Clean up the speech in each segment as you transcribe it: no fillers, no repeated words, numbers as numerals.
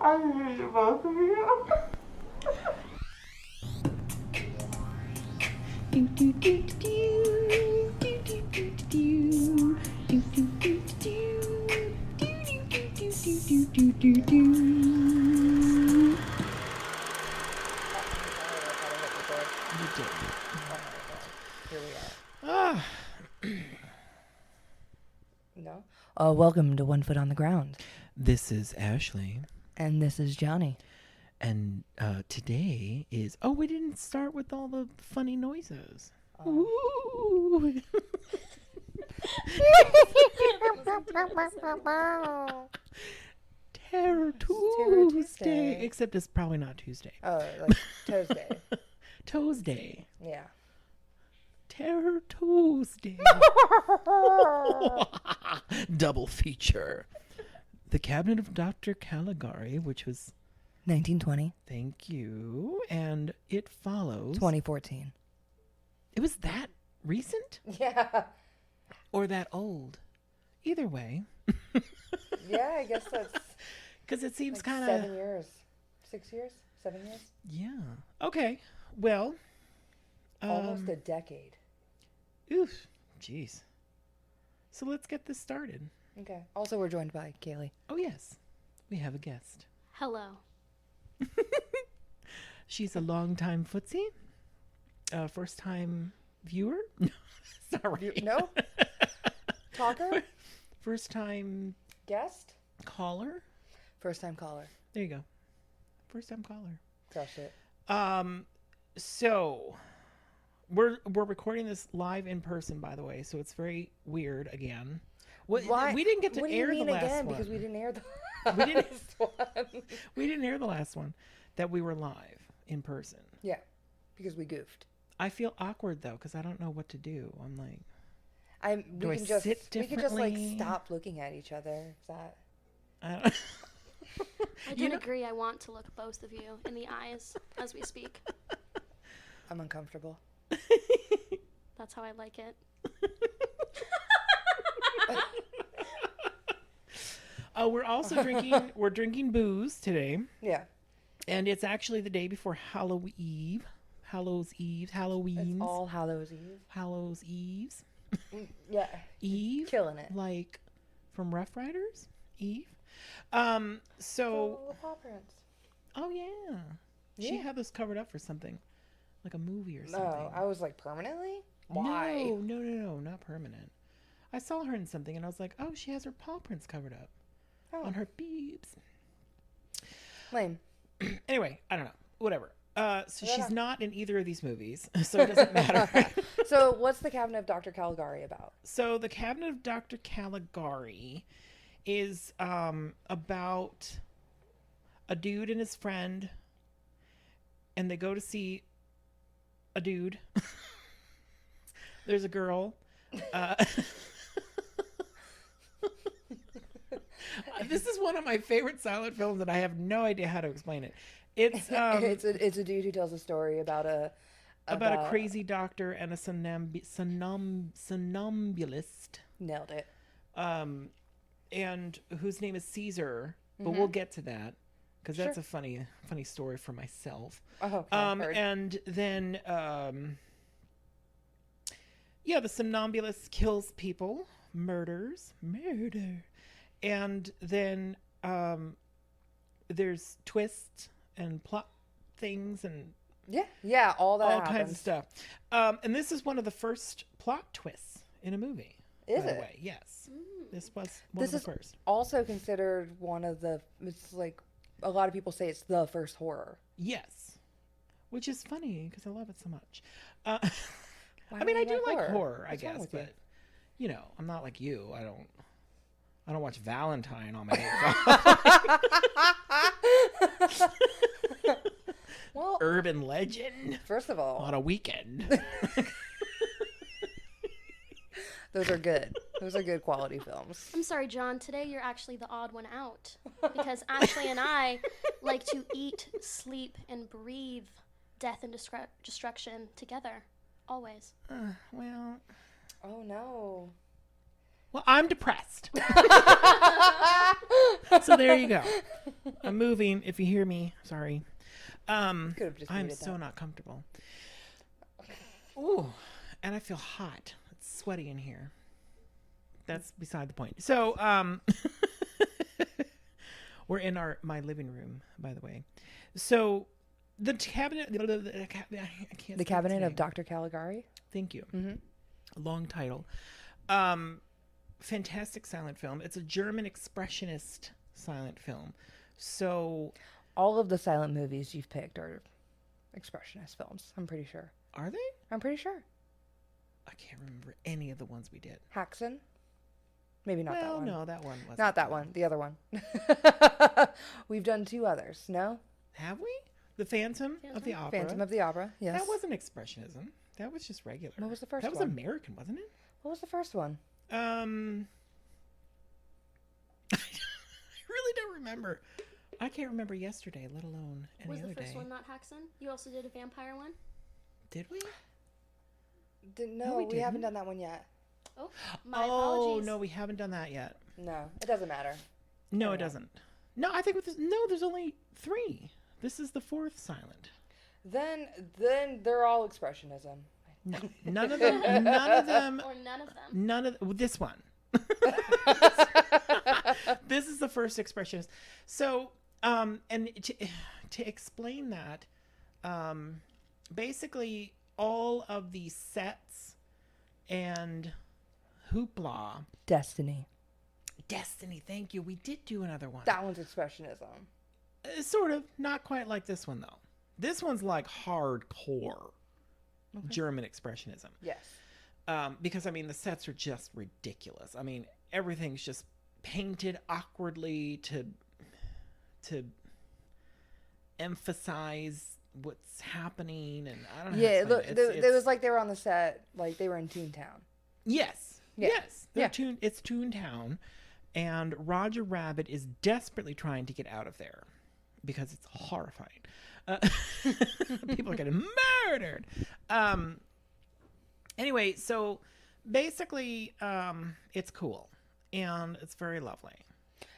I hate both of you. Here we are. Ah, No? Welcome to One Foot on the Ground. this is Ashley, And this is Johnny. and today is. Oh, we didn't start with all the funny noises. Oh. Ooh. Terror Terror Tuesday. Tuesday. Except it's probably not Tuesday. Oh, like Toesday. Toesday. Yeah. Terror Tuesday. Double feature. The Cabinet of Dr. Caligari, which was 1920. thank you, and it follows 2014. It was that recent Yeah. or that old? Either way, Yeah, I guess that's because it seems like kind 7 of. years. 6 years? 7 years? Yeah. Okay. Well. Almost a decade. Oof. Jeez. So let's get this started. Okay. Also, we're joined by Kaylee. Oh yes, we have a guest. Hello. She's a longtime footsie. First time viewer. Sorry. No? Talker? First time Guest? caller. First time caller. There you go. First time caller. Crushed it. So we're recording this live in person, by the way, so it's very weird again. Why? We didn't get to What do air you mean the last again? one. Because we didn't air the We didn't- last one. We didn't air the last one that we were live in person. Yeah, because we goofed. I feel awkward though because I don't know what to do. I'm like, Do I We can just sit we could just like differently? stop looking at each other. Is that I don't. I can agree. I want to look both of you in the eyes as we speak. I'm uncomfortable. That's how I like it. We're also drinking. We're drinking booze today, Yeah, and it's actually the day before Halloween Eve. it's Halloween's. All Hallows Eve. Hallows Eves. Yeah, Eve. killing it. Like from Rough Riders. Eve. So. the paw prints. Oh yeah. She Yeah. had this covered up for something, like a movie or something. No, I was like permanently. Why? No, not permanent. I saw her in something and I was like, oh, she has her paw prints covered up Oh, on her boobs. lame. Anyway, I don't know. Whatever. So Yeah. she's not in either of these movies, so it doesn't matter. So, what's the Cabinet of Dr. Caligari about? So the Cabinet of Dr. Caligari is about a dude and his friend, and they go to see a dude. There's a girl. This is one of my favorite silent films, and I have no idea how to explain it. It's It's a dude who tells a story about a crazy doctor and a somnambulist, Nailed it. and whose name is Caesar. But we'll get to that because that's Sure. a funny story for myself. Oh, okay. Heard. And then yeah, the somnambulist kills people, murder, and then there's twists and plot things and yeah, all that all happens. kinds of stuff. And this is one of the first plot twists in a movie. Is by the it? way. Yes. This was This of is the first. also considered one of the. It's like a lot of people say it's the first horror. Yes. Which is funny because I love it so much. Why I mean, do I you do like horror, I What's wrong guess, with you? but you know, I'm not like you. I don't watch Valentine on my days off. Well, Urban legend first of all, on a weekend. those are good. Those are good quality films. I'm sorry, John. Today you're actually the odd one out because Ashley and I like to eat, sleep, and breathe death and destruction together, always. Well, Oh no. Well, I'm depressed. So there you go. I'm moving. If you hear me, sorry. Could have just I'm muted so that. not comfortable. Ooh, and I feel hot. It's sweaty in here. That's beside the point. So, we're in my living room, by the way. So, the cabinet. I can't The speak Cabinet today. of Dr. Caligari. Thank you. Mm-hmm. Long title. Fantastic silent film. It's a German expressionist silent film. So, All of the silent movies you've picked are expressionist films. I'm pretty sure. are they? I'm pretty sure. I can't remember any of the ones we did. Haxon. Maybe not that Well, one. no, that one wasn't. Not that one. The other one. We've done 2 others. No? Have we? The Phantom of the Opera. Phantom of the Opera. Yes. That wasn't expressionism. That was just regular. What was the first That was one? American, wasn't it? What was the first one? I really don't remember. I can't remember yesterday, let alone any Was other the first day. one not Haxon? You also did a vampire one? Did we? No, we we haven't didn't. done that one yet. Oh, my Oh, apologies. no, we haven't done that yet. No, it doesn't matter. No, Oh, it yeah. doesn't. No, I think with this, no, there's only 3. This is the 4th silent. Then they're all expressionism. No, none of them. None of them. Or none of them. None of this one. This is the first expressionist. So, and to explain that, basically all of the sets and hoopla. Destiny. Destiny, thank you. We did do another one. That one's expressionism. Sort of, not quite like this one though. This one's like hardcore German expressionism. Yes. Because I mean the sets are just ridiculous. I mean everything's just painted awkwardly to emphasize what's happening, and I don't know. Yeah, how to explain it. it was like they were on the set, like they were in Toontown. Yes, Yeah. yes. Yeah. It's Toontown, and Roger Rabbit is desperately trying to get out of there because it's horrifying. People are getting murdered. Anyway, so basically, it's cool and it's very lovely.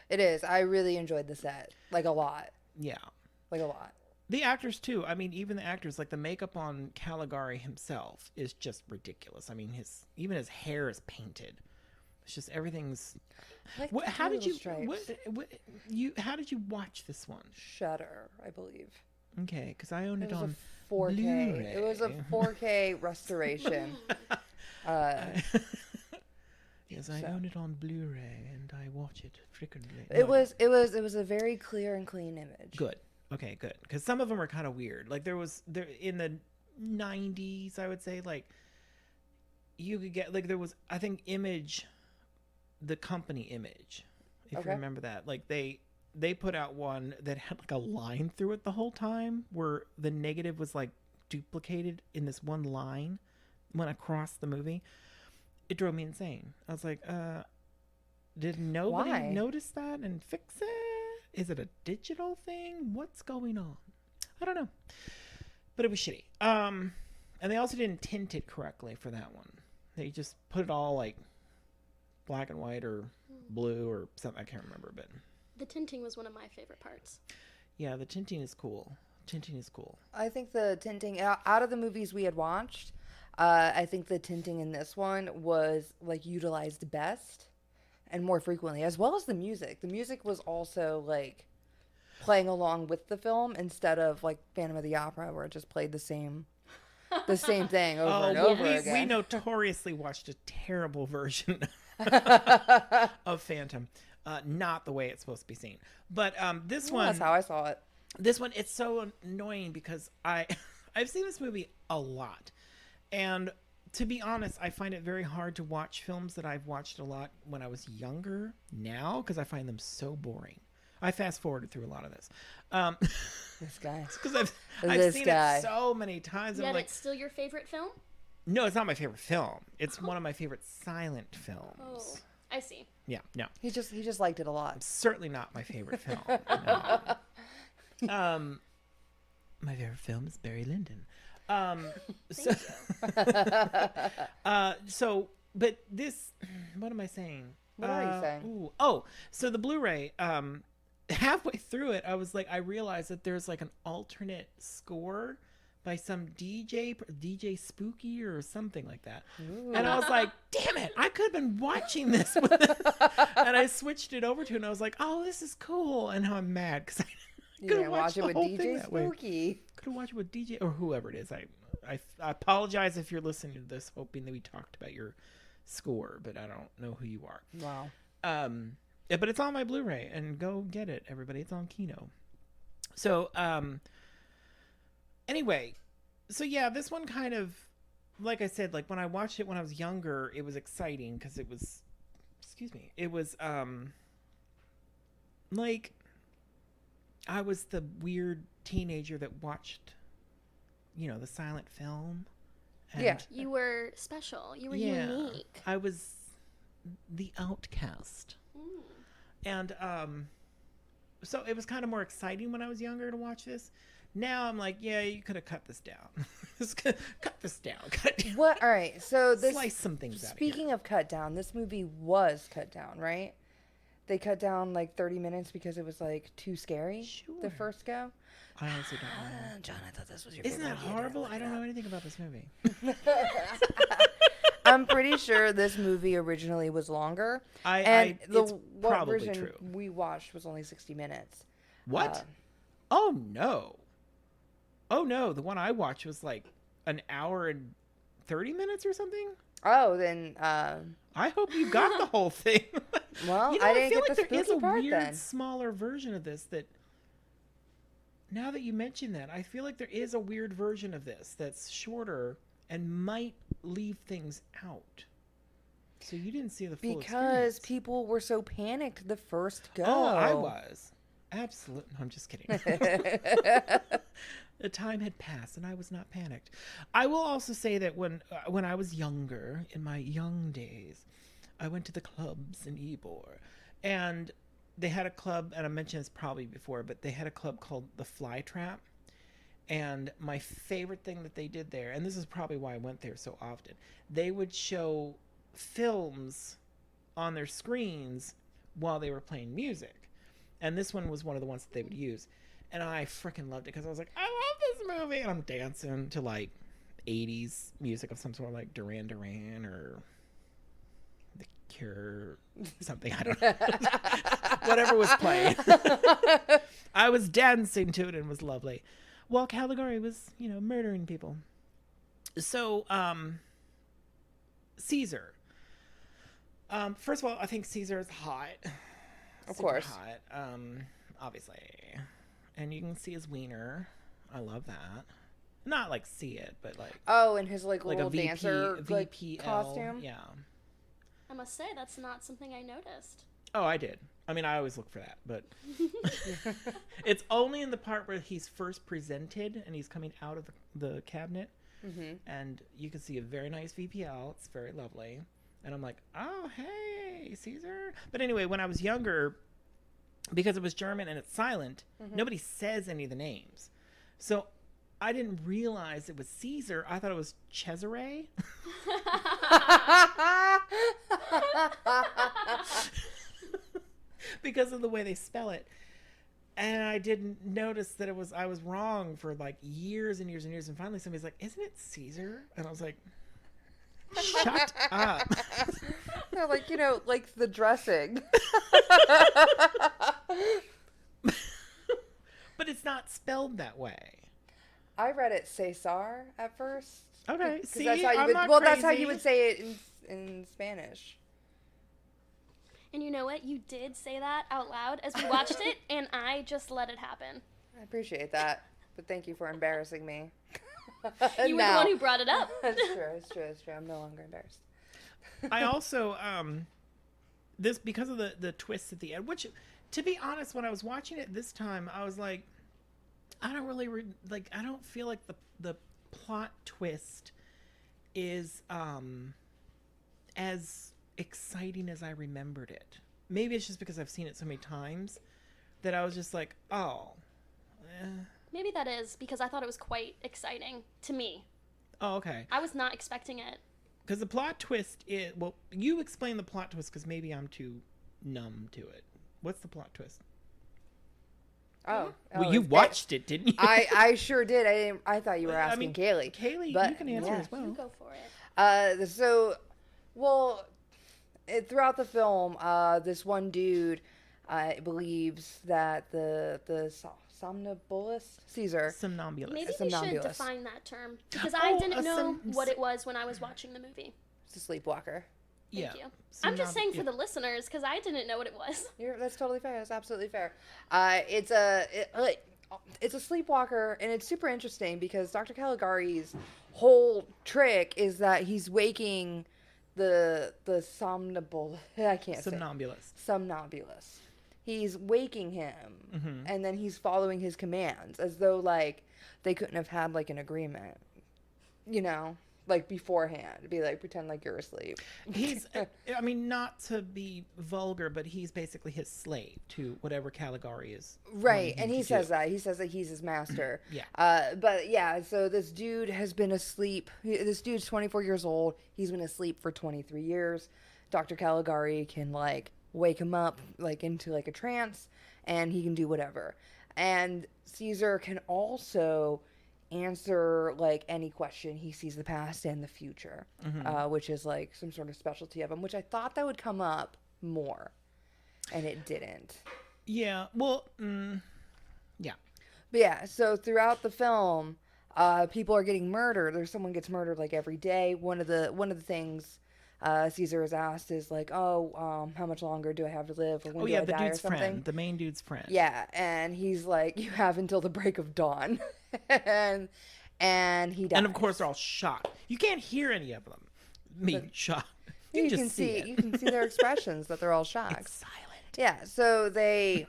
It is. I really enjoyed the set, like a lot, Yeah. like a lot. The actors too. I mean, even the actors, like the makeup on Caligari himself is just ridiculous. I mean, even his hair is painted. It's just everything's. I like What, the how two did you? little stripes. How did you watch this one? Shudder, I believe. Okay, because I own It it was on a 4K. It was a Blu-ray. 4K restoration. Yes, I So. own it on Blu-ray and I watch it frequently. It was a very clear and clean image. good. Okay, good. Because some of them are kind of weird. Like there in the 90s, I would say, like you could get like there was, I think, Image, the company Image, if Okay. you remember that. Like they put out one that had like a line through it the whole time, where the negative was like duplicated in this one line, went across the movie. It drove me insane. I was like, did nobody Why? notice that and fix it? Is it a digital thing? What's going on? I don't know. But it was shitty. And they also didn't tint it correctly for that one. They just put it all like black and white or blue or something. I can't remember, but The tinting was one of my favorite parts. yeah, the tinting is cool. Tinting is cool. I think the tinting out of the movies we had watched, I think the tinting in this one was like utilized best and more frequently, as well as the music. The music was also like playing along with the film instead of like Phantom of the Opera, where it just played the same thing over and over we again. notoriously watched a terrible version of Phantom. Not the way it's supposed to be seen. But this Well, that's one, how I saw it. this one, it's so annoying because I've seen this movie a lot. And to be honest, I find it very hard to watch films that I've watched a lot when I was younger now because I find them so boring. I fast forwarded through a lot of this. This guy. Because I've This seen guy. it so many times. Yet I'm like, it's still your favorite film? no, it's not my favorite film. It's one of my favorite silent films. Oh, I see. Yeah, no. He just liked it a lot. Certainly not my favorite film. No. My favorite film is Barry Lyndon. So but this, what am I saying? What are you saying? So the Blu-ray, halfway through it, I was like, I realized that there's like an alternate score by some DJ Spooky or something like that. Ooh. And I was like, damn it, I could have been watching this. And I switched it over to it and I was like, oh, this is cool. And now I'm mad because You didn't watch it with DJ Spooky. Could have watched it with DJ or whoever it is. I apologize if you're listening to this, hoping that we talked about your score, but I don't know who you are. Wow. Yeah, but it's on my Blu-ray, and go get it, everybody. It's on Kino. So, anyway, so yeah, this one kind of, like I said, like when I watched it when I was younger, it was exciting because it was, like I was the weird teenager that watched, the silent film. And Yeah. You were special. You were unique. I was the outcast. Mm. And so it was kind of more exciting when I was younger to watch this. Now I'm like, yeah, you could have cut this down. Cut this down. Cut it down. What? All right. So this. Slice some things out. Speaking of cut down, this movie was cut down, right? They cut down like 30 minutes because it was like too scary. Sure. The first go. I honestly don't know. John, I thought this was your. Isn't that favorite. horrible? I don't know anything about this movie. I'm pretty sure this movie originally was longer. It's what probably version true. we watched was only 60 minutes. What? Oh no. Oh no, the one I watched was like an hour and 30 minutes or something. Oh, then. I hope you got the whole thing. Well, I didn't feel get like the there is spooky a part weird, then. smaller version of this that. Now that you mention that, I feel like there is a weird version of this that's shorter and might leave things out. So you didn't see the full Because experience. people were so panicked the first go. Oh, I was. Absolutely. No, I'm just kidding. The time had passed and I was not panicked. I will also say that when I was younger, in my young days, I went to the clubs in Ybor, and they had a club, and I mentioned this probably before, but they had a club called the Fly Trap. And my favorite thing that they did there, and this is probably why I went there so often, they would show films on their screens while they were playing music. And this one was one of the ones that they would use. And I freaking loved it because I was like, I love this movie. And I'm dancing to like 80s music of some sort, like Duran Duran or The Cure, something. I don't know. Whatever was playing. I was dancing to it and it was lovely. While Caligari was, murdering people. So, Caesar. First of all, I think Caesar is hot. Of Super course. hot. Obviously. And you can see his wiener. I love that. Not like see it, but like. Oh, and his like a little VP, dancer like, VPL costume. Yeah. I must say, that's not something I noticed. Oh, I did. I mean, I always look for that, but it's only in the part where he's first presented and he's coming out of the cabinet, and you can see a very nice VPL. It's very lovely, and I'm like, oh, hey, Caesar. But anyway, when I was younger, because it was German and it's silent, nobody says any of the names, so I didn't realize it was Caesar. I thought it was Cesare. Because of the way they spell it. And I didn't notice that I was wrong for like years and years and years. And finally somebody's like, isn't it Caesar? And I was like, shut up. They're like, like the dressing. But it's not spelled that way. I read it Cesar at first. Okay, 'Cause see, that's how you I'm would, not well, crazy. that's how you would say it in Spanish. And you know what? You did say that out loud as we watched it, and I just let it happen. I appreciate that, but thank you for embarrassing me. You were the one who brought it up. That's true. It's true. It's true. I'm no longer embarrassed. I also this because of the twist at the end, which, to be honest, when I was watching it this time, I was like, I don't really I don't feel like the plot twist is as exciting as I remembered it. Maybe it's just because I've seen it so many times that I was just like, oh. Maybe that is because I thought it was quite exciting to me. Oh, okay. I was not expecting it. Because the plot twist is, well, you explain the plot twist because maybe I'm too numb to it. What's the plot twist? Oh, Well, you watched it, didn't you? I sure did. I thought you were asking Kaylee. Kaylee, but, you can answer as well. You go for it. Throughout the film, this one dude believes that the somnambulist Caesar. Somnambulist. Maybe you should Somnambulist. define that term because I didn't know some- what it was when I was watching the movie. It's a sleepwalker. Thank you. I'm just saying for the listeners because I didn't know what it was. That's totally fair. That's absolutely fair. It's a sleepwalker, and it's super interesting because Dr. Caligari's whole trick is that he's waking the somnambulist. I can't say somnambulist. He's waking him, and then he's following his commands as though like they couldn't have had like an agreement, you know. Like beforehand, be like, pretend like you're asleep. He's, I mean, not to be vulgar, but he's basically his slave to whatever Caligari is. Right, and he says that. He says that he's his master. Yeah. But yeah, so this dude has been asleep. This dude's 24 years old. He's been asleep for 23 years. Dr. Caligari can like wake him up like into like a trance, and he can do whatever. And Caesar can also answer like any question. He sees the past and the future, which is like some sort of specialty of him, which I thought that would come up more, and it didn't. Yeah, well, yeah. But yeah, so throughout the film, people are getting murdered, or someone gets murdered like every day. One of the things Caesar is asked is like, how much longer do I have to live, or when do I the die, dude's or something? friend, the main dude's friend. Yeah, and he's like, you have until the break of dawn. and he dies. And of course, they're all shocked. You can't hear any of them being shocked. You can see it. You can see their expressions that they're all shocked. It's silent. Yeah, so they.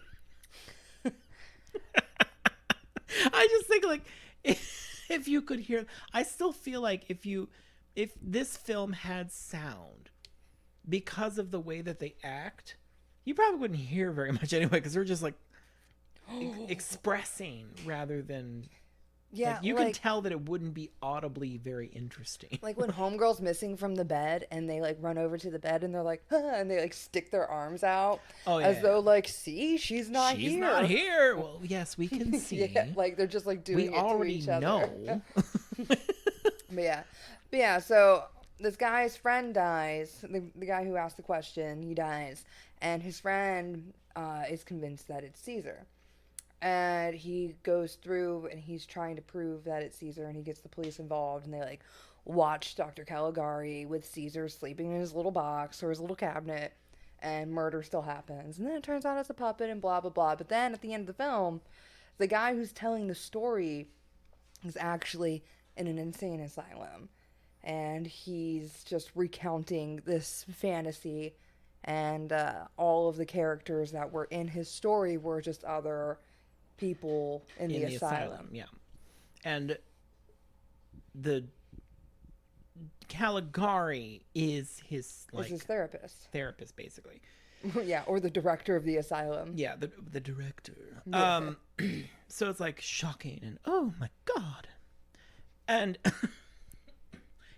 I just think like if you could hear, I still feel like if this film had sound, because of the way that they act, you probably wouldn't hear very much anyway, because they're just like expressing rather than. Yeah, like, you can tell that it wouldn't be audibly very interesting. Like when homegirl's missing from the bed and they like run over to the bed and they're like, and they like stick their arms out as though like, see, she's not here. She's not here. Well, yes, we can see. Yeah, like they're just like doing we it already to each other. know. But yeah, so this guy's friend dies. The guy who asked the question, he dies. And his friend is convinced that it's Caesar. And he goes through and he's trying to prove that it's Caesar, and he gets the police involved, and they like watch Dr. Caligari with Caesar sleeping in his little box or his little cabinet, and murder still happens. And then it turns out it's a puppet and blah, blah, blah. But then at the end of the film, the guy who's telling the story is actually in an insane asylum. And he's just recounting this fantasy, and all of the characters that were in his story were just other people in the asylum. Yeah. And the Caligari is his like his therapist basically. Yeah, or the director of the asylum. Yeah, the director. Yeah. So it's like shocking and oh my god. And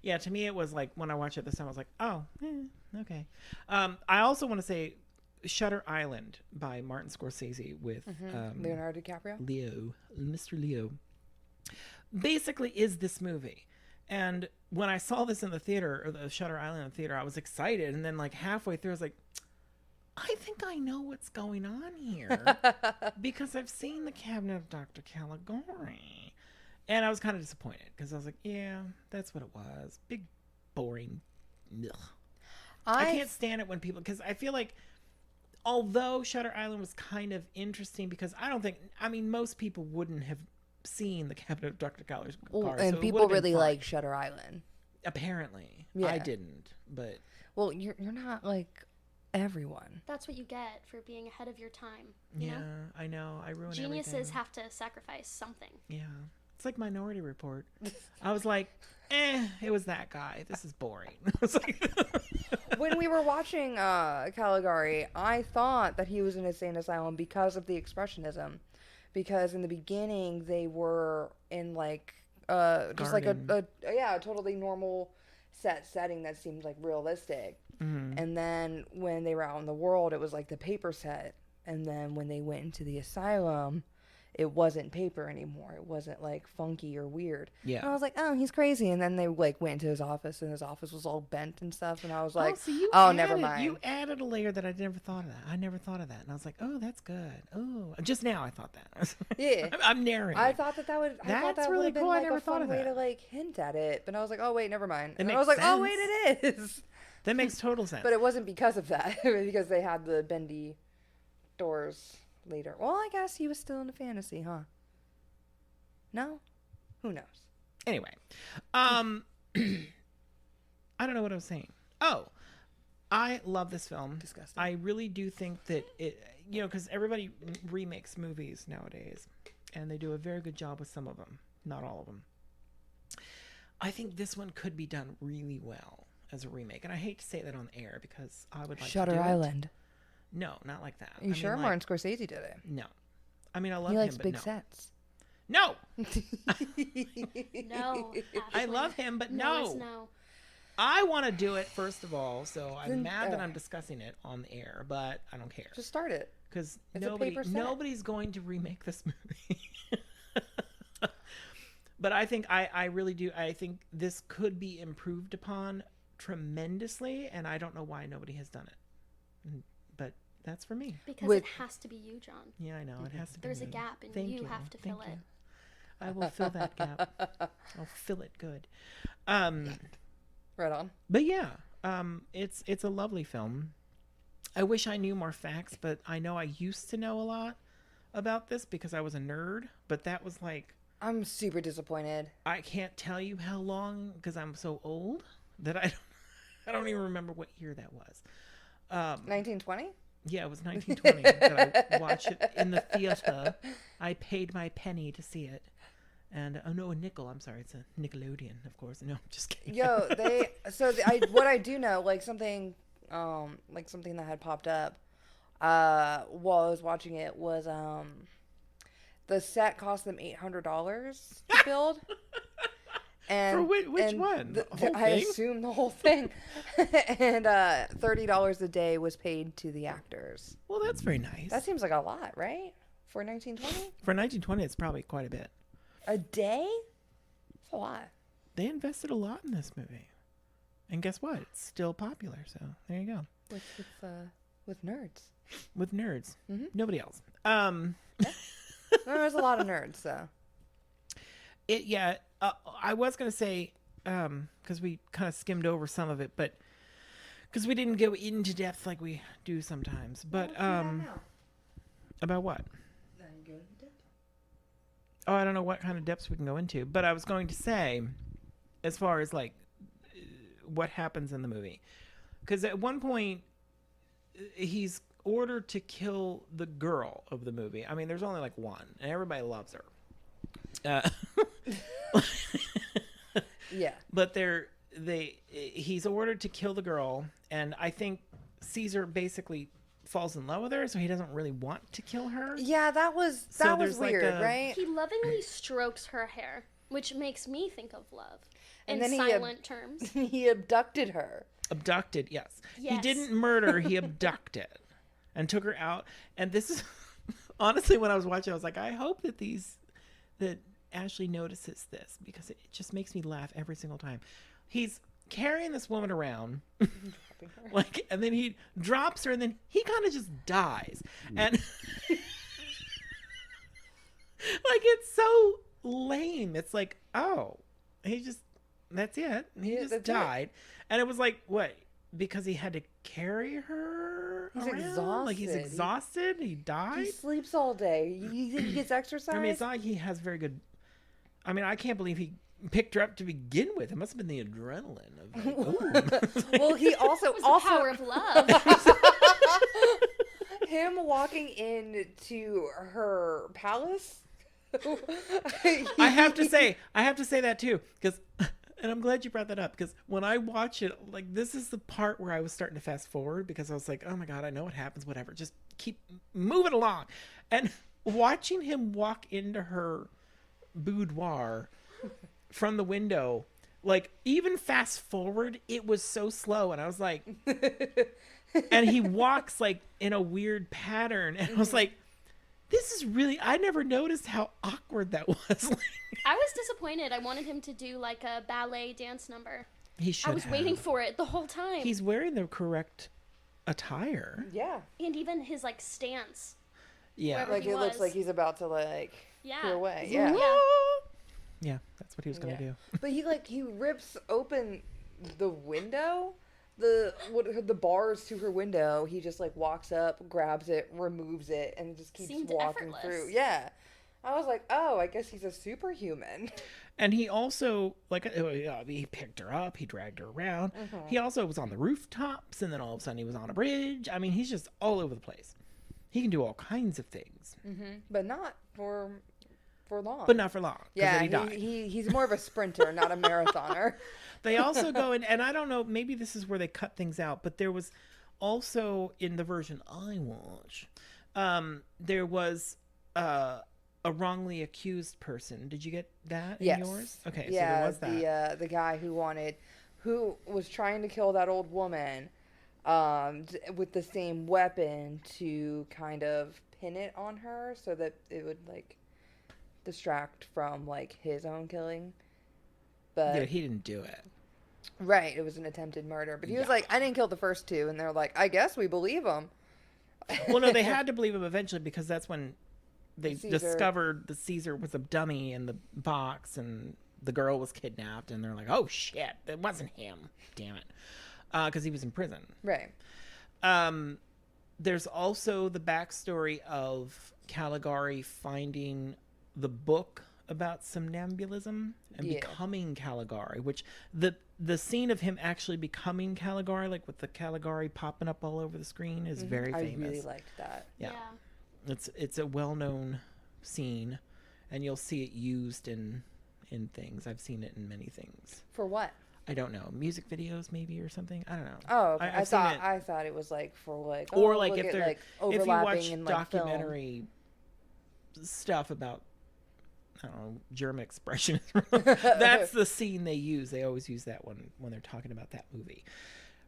yeah, to me it was like when I watched it this time I was like, oh, okay. I also want to say Shutter Island by Martin Scorsese with Leonardo DiCaprio. Mr. Leo, basically is this movie. And when I saw this in the theater, or the Shutter Island in the theater, I was excited. And then like halfway through, I was like, I think I know what's going on here because I've seen the Cabinet of Dr. Caligari. And I was kind of disappointed because I was like, yeah, that's what it was. Big, boring. Ugh. I can't stand it when people, because I feel like although Shutter Island was kind of interesting, because most people wouldn't have seen the Cabinet of Dr. Caligari. And so people really like Shutter Island. Apparently. Yeah. I didn't, but. Well, you're not like everyone. That's what you get for being ahead of your time. You know? I know. I ruined Geniuses everything. have to sacrifice something. Yeah. It's like Minority Report. I was like, it was that guy. This is boring. I was like, when we were watching Caligari, I thought that he was in an insane asylum because of the expressionism. Because in the beginning, they were in like just like a totally normal setting that seemed like realistic. And then when they were out in the world, it was like the paper set. And then when they went into the asylum, it wasn't paper anymore. It wasn't like funky or weird. Yeah. And I was like, oh, he's crazy. And then they like went into his office, and his office was all bent and stuff. And I was like, never mind. You added a layer that I never thought of that. I never thought of that. And I was like, oh, that's good. Oh, just now I thought that. Yeah. I'm narrating. I thought that would. I thought That's that really would have been cool. I like never a thought fun of way that. to like hint at it. But I was like, oh wait, never mind. It And I makes was like, oh sense. wait, it is. That makes total sense. But it wasn't because of that. It was because they had the bendy doors later. Well, I guess he was still in a fantasy, huh? No? Who knows? Anyway, I don't know what I was saying. Oh, I love this film. Disgusting. I really do think that it, because everybody remakes movies nowadays, and they do a very good job with some of them, not all of them. I think this one could be done really well as a remake, and I hate to say that on air because I would like Shutter to do Island. It. No, not like that. Are you sure? Like, Martin Scorsese did it. No, I mean I love He likes him, but big no. sets. No, No, I Ashley. love him, but No is no. I want to do it first of all, so I'm Then- mad that I'm discussing it on the air, but I don't care Just start it. because It's a paper set. nobody's going to remake this movie. But I think I really do. I think this could be improved upon tremendously, and I don't know why nobody has done it. But that's for me. Because With- it has to be you, John. Yeah, I know it has to be. There's a me. gap, and Thank you have to Thank fill you. it. I will fill that gap. I'll fill it good. Right on. But yeah, it's a lovely film. I wish I knew more facts, but I know I used to know a lot about this because I was a nerd. But that was like, I'm super disappointed. I can't tell you how long because I'm so old that I don't even remember what year that was. 1920? Yeah, it was 1920 that I watched it in the theater. I paid my penny to see it. And oh no, a nickel. I'm sorry, it's a Nickelodeon, of course. No, I'm just kidding. Yo, what I do know, like something that had popped up while I was watching it was the set cost them $800 to build. And For which one? The whole I thing? assume the whole thing. And $30 a day was paid to the actors. Well, that's very nice. That seems like a lot, right? For 1920? For 1920, it's probably quite a bit. A day? That's a lot. They invested a lot in this movie, and guess what? It's still popular. So there you go. With nerds. With nerds, Mhm. nobody else. There's a lot of nerds, so. I was gonna say because we kind of skimmed over some of it, but because we didn't go into depth like we do sometimes. But about what? Oh, I don't know what kind of depths we can go into, but I was going to say, as far as like what happens in the movie, because at one point he's ordered to kill the girl of the movie. I mean, there's only like one, and everybody loves her. Yeah. But he's ordered to kill the girl, and I think Caesar basically falls in love with her, so he doesn't really want to kill her. Yeah, that was there's like weird, right? He lovingly strokes her hair, which makes me think of love. And In then he silent terms. He abducted her. Abducted, yes. He Yes. didn't murder, he abducted and took her out. And this is honestly, when I was watching, I was like, I hope that Ashley notices this because it just makes me laugh every single time. He's carrying this woman around like, and then he drops her, and then he kind of just dies. And like, it's so lame. It's like, oh, that's it. He Yeah, just that's it. died. And it was like, what? Because he had to carry her He's around? Like, he's exhausted. exhausted? He died? He sleeps all day. You think he gets exercise? I mean, it's not like he has very good... I mean, I can't believe he picked her up to begin with. It must have been the adrenaline of like, Well, he also It was the power of love. him walking into her palace. I have to say that too, because, and I'm glad you brought that up, because when I watch it, like, this is the part where I was starting to fast forward because I was like, oh my God, I know what happens, whatever, just keep moving along. And watching him walk into her boudoir from the window, Like, even fast forward, it was so slow. And I was like, and he walks like in a weird pattern. And I was like, this is really, I never noticed how awkward that was. I was disappointed. I wanted him to do like a ballet dance number. He should I was waiting for it the whole time. He's wearing the correct attire. Yeah. And even his like stance. Yeah. Wherever Like he it looks was. like he's about to like Yeah. go away. Yeah. Yeah. Yeah, that's what he was going to do. But he rips open the window, the bars to her window. He just like walks up, grabs it, removes it, and just keeps Seemed walking effortless. through. Yeah. I was like, oh, I guess he's a superhuman. And he also, like, he picked her up, he dragged her around. He also was on the rooftops, and then all of a sudden he was on a bridge. I mean, he's just all over the place. He can do all kinds of things. But not for long. But not for long. 'Cause yeah, then he died. he's more of a sprinter, not a marathoner. They also go in, and I don't know, maybe this is where they cut things out, but there was also in the version I watch, there was a wrongly accused person. Did you get that in yours? Okay, so there was that. The guy who was trying to kill that old woman, with the same weapon to kind of pin it on her so that it would like distract from like his own killing. But Yeah, he didn't do it. right, it was an attempted murder. But he was like, I didn't kill the first two, and they're like, I guess we believe him. Well, no, they had to believe him eventually because that's when they Caesar. discovered the Caesar was a dummy in the box and the girl was kidnapped, and they're like, oh shit, it wasn't him. Damn it. Because he was in prison. Right. There's also the backstory of Caligari finding the book about somnambulism and becoming Caligari, which the scene of him actually becoming Caligari, like with the Caligari popping up all over the screen, is very famous. I really liked that. Yeah. It's a well-known scene, and you'll see it used in things. I've seen it in many things. For what? I don't know, music videos maybe or something. I don't know. Oh, okay. I've seen it. I thought it was like for like Or oh, like look if at, they're like, if you overlapping watch in, like, film. documentary stuff about, I don't know, German expressionism. That's the scene they use. They always use that one when they're talking about that movie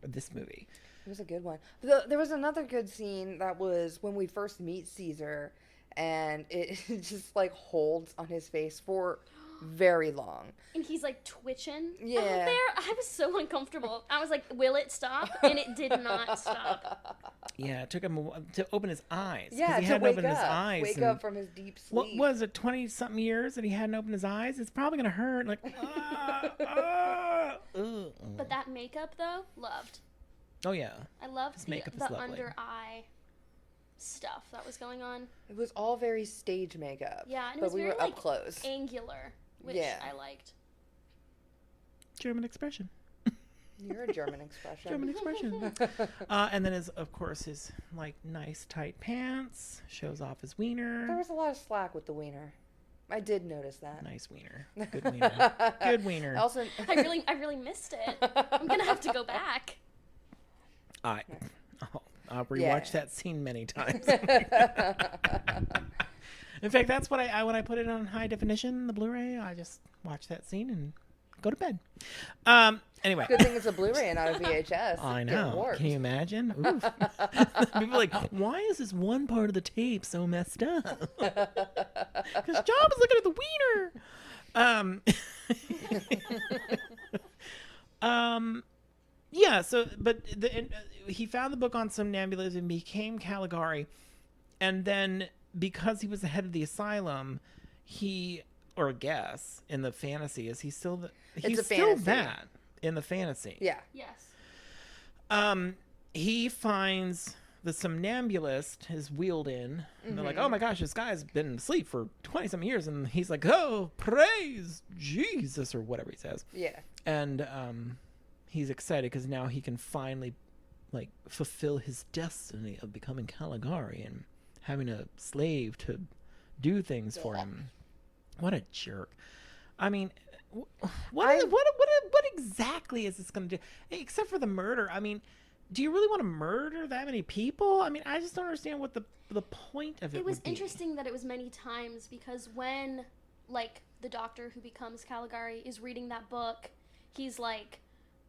or this movie. It was a good one. There was another good scene that was when we first meet Caesar, and it just like holds on his face for very long. And he's like twitching Yeah. out there. I was so uncomfortable. I was like, will it stop? And it did not stop. Yeah, it took him a while to open his eyes. 'cause Yeah, he to hadn't wake opened up. his eyes. Wake and- up from his deep sleep. What was it, 20-something years that he hadn't opened his eyes? It's probably going to hurt. Like, ugh. But that makeup, though, loved. Oh, yeah. I loved His the makeup is lovely. under eye stuff that was going on. It was all very stage makeup. Yeah, and it but was we very were like up close. angular, which Yeah. I liked. German expression. You're a German expression. German expression. And then, of course, his, like, nice tight pants. Shows off his There wiener. was a lot of slack with the wiener. I did notice that. Nice wiener. Good wiener. Good wiener. Also, I really missed it. I'm gonna have to go back. I'll rewatch Yeah. that scene many times. In fact, that's what I when I put it on high definition, the Blu-ray, I just watch that scene and go to bed. Anyway. good thing it's a Bluray and not a VHS. I Get know. warped. Can you imagine? Oof. People are like, why is this one part of the tape so messed up? Because John was looking at the wiener. Yeah. So, but he found the book on somnambulism, became Caligari, and then because he was the head of the asylum, or I guess in the fantasy, is he still he's a still fantasy. that in the fantasy. Yeah. Yes. He finds the somnambulist is wheeled in. And they're like, oh my gosh, this guy's been asleep for 20-some years. And he's like, oh, praise Jesus, or whatever he says. Yeah. And he's excited because now he can finally, like, fulfill his destiny of becoming Caligari and having a slave to do things for him. What a jerk. I mean, what exactly is this going to do? Except for the murder. I mean, do you really want to murder that many people? I mean, I just don't understand what the point of it It was would be. interesting that it was many times because when, like, the doctor who becomes Caligari is reading that book he's like,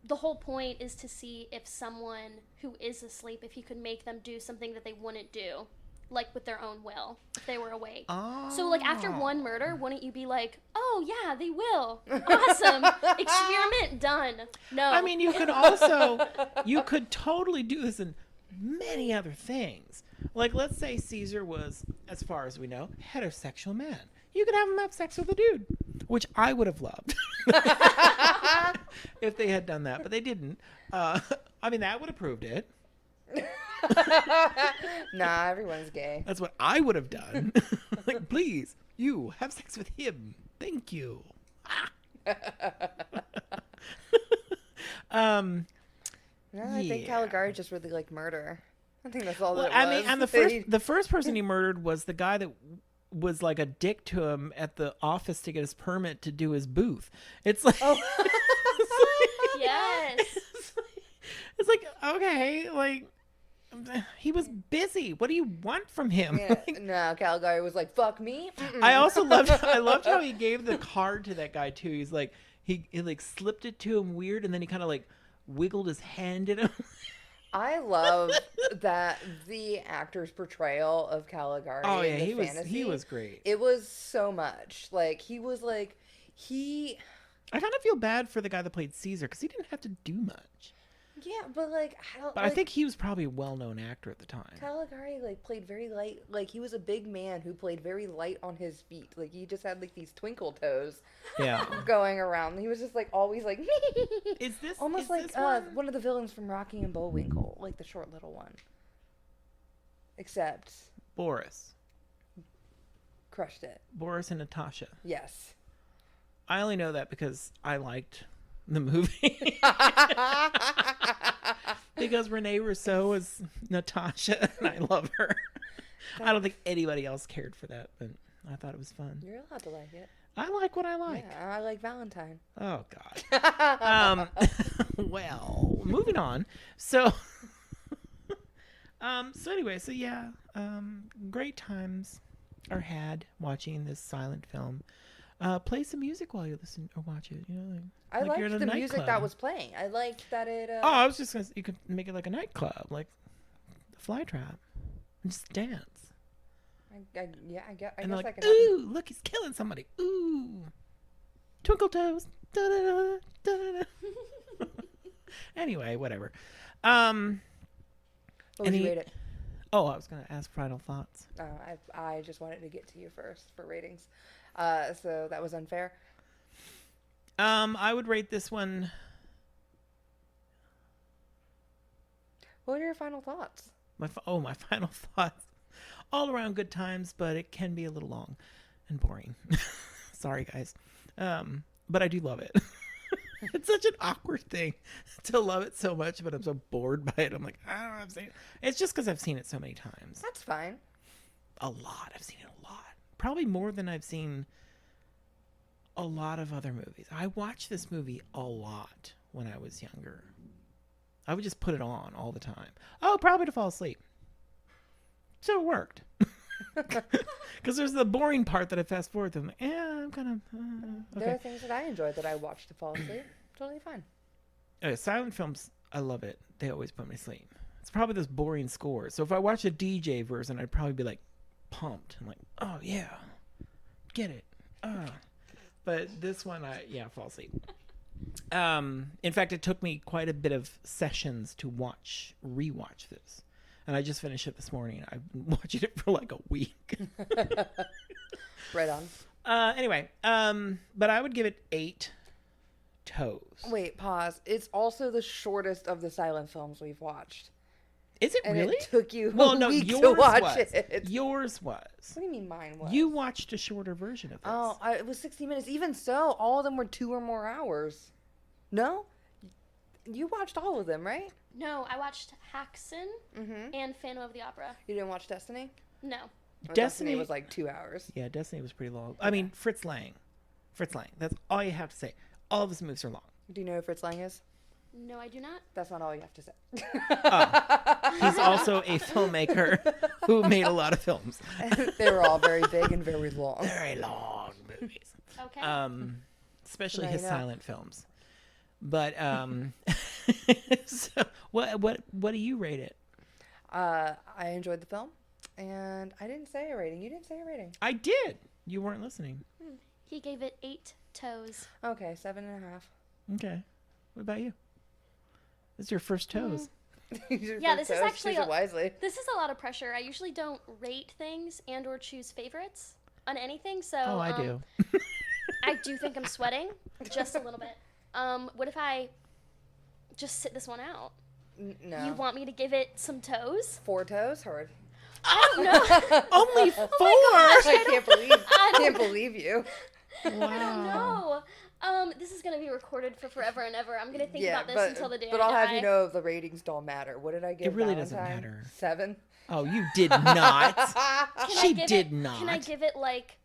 the whole point is to see if someone who is asleep, if you could make them do something that they wouldn't do, like with their own will, if they were awake. Oh. So, like, after one murder, wouldn't you be like, oh, yeah, they will. Awesome. Experiment done. No. I mean, you could totally do this in many other things. Like, let's say Caesar was, as far as we know, heterosexual man. You could have him have sex with a dude, which I would have loved if they had done that, but they didn't. I mean, that would have proved it. Nah, everyone's gay. That's what I would have done. Like, please, you have sex with him. Thank you. No, I think Caligari just really liked murder. I think that's all that it was. I mean, and the first person he murdered was the guy that was like a dick to him at the office to get his permit to do his booth. It's like, Yes. it's like, okay, like, he was busy. What do you want from him? Yeah, no, Caligari was like, fuck me. I also loved how he gave the card to that guy too. He's like, he like slipped it to him weird, and then he kind of like wiggled his hand at him. I love that the actor's portrayal of Caligari. Oh yeah, in the he fantasy, was great. It was so much. Like, he was like, I kind of feel bad for the guy that played Caesar because he didn't have to do much. Yeah, but like, But I think he was probably a well-known actor at the time. Caligari like played very light. Like, he was a big man who played very light on his feet. Like, he just had like these twinkle toes. Yeah. Going around. He was just like always like Is this almost is like this one? one of the villains from Rocky and Bullwinkle, like the short little one. Except Boris crushed it. Boris and Natasha. Yes. I only know that because I liked the movie. Because Renee Rousseau was Natasha, and I love her. I don't think anybody else cared for that, but I thought it was fun. You're allowed to like it. I like what I like. Yeah, I like Valentine. Oh God. Well, moving on. So, anyway, yeah, great times are had watching this silent film. Play some music while you listen or watch it. You know, I like you're in liked a the music nightclub. that was playing. I liked that it. Oh, I was just gonna. You could make it like a nightclub, like the Flytrap, and just dance. I guess And I they're like, can have ooh, look, he's killing somebody. Ooh, twinkle toes. Da, da, da, da, da, da. Anyway, whatever. What would you rate it? Oh, I was gonna ask final thoughts. I just wanted to get to you first for ratings. So that was unfair. I would rate this one. What are your final thoughts? My final thoughts. All around good times, but it can be a little long and boring. Sorry, guys. But I do love it. It's such an awkward thing to love it so much, but I'm so bored by it. I'm like, I don't know. I've seen it. It's just because I've seen it so many times. That's fine. A lot. I've seen it a lot. Probably more than I've seen a lot of other movies. I watched this movie a lot when I was younger. I would just put it on all the time. Oh, probably to fall asleep. So it worked. Because there's the boring part that I fast forward to. I'm like, I'm kind of... okay. There are things that I enjoy that I watch to fall asleep. Totally fine. Okay, silent films, I love it. They always put me to sleep. It's probably this boring score. So if I watch a DJ version, I'd probably be like pumped. I'm like, oh yeah, get it. But this one, I fall asleep. In fact, it took me quite a bit of sessions to rewatch this. And I just finished it this morning. I've been watching it for like a week. Right on. Anyway, but I would give it 8 toes. Wait, pause. It's also the shortest of the silent films we've watched. Is it And really? it took you a week to watch it. Yours was. What do you mean mine was? You watched a shorter version of this. Oh, it was 60 minutes. Even so, all of them were 2 or more hours. No? You watched all of them, right? No, I watched Haxon and Phantom of the Opera. You didn't watch Destiny? No. Or Destiny was like 2 hours. Yeah, Destiny was pretty long. I mean, Fritz Lang. That's all you have to say. All of his movies are long. Do you know who Fritz Lang is? No, I do not. That's not all you have to say. He's also a filmmaker who made a lot of films. They were all very big and very long. Very long movies. Okay. Especially Now his you know. silent films. But so what do you rate it? I enjoyed the film, and I didn't say a rating. You didn't say a rating. I did. You weren't listening. He gave it 8 toes. Okay, 7.5. Okay. What about you? This is your first toes. Yeah, this is actually Choose it wisely. This is a lot of pressure. I usually don't rate things and or choose favorites on anything. So Oh, I do. I do think I'm sweating just a little bit. What if I just sit this one out? No. You want me to give it some toes? 4 toes? Hard. I don't know. Only 4. I can't believe you. I don't know. This is gonna be recorded for forever and ever. I'm gonna think about this until the day But I I'll die. have you know the ratings don't matter. What did I give? It really doesn't Valentine? matter. 7. Oh, you did not. She did Can I not. give it like?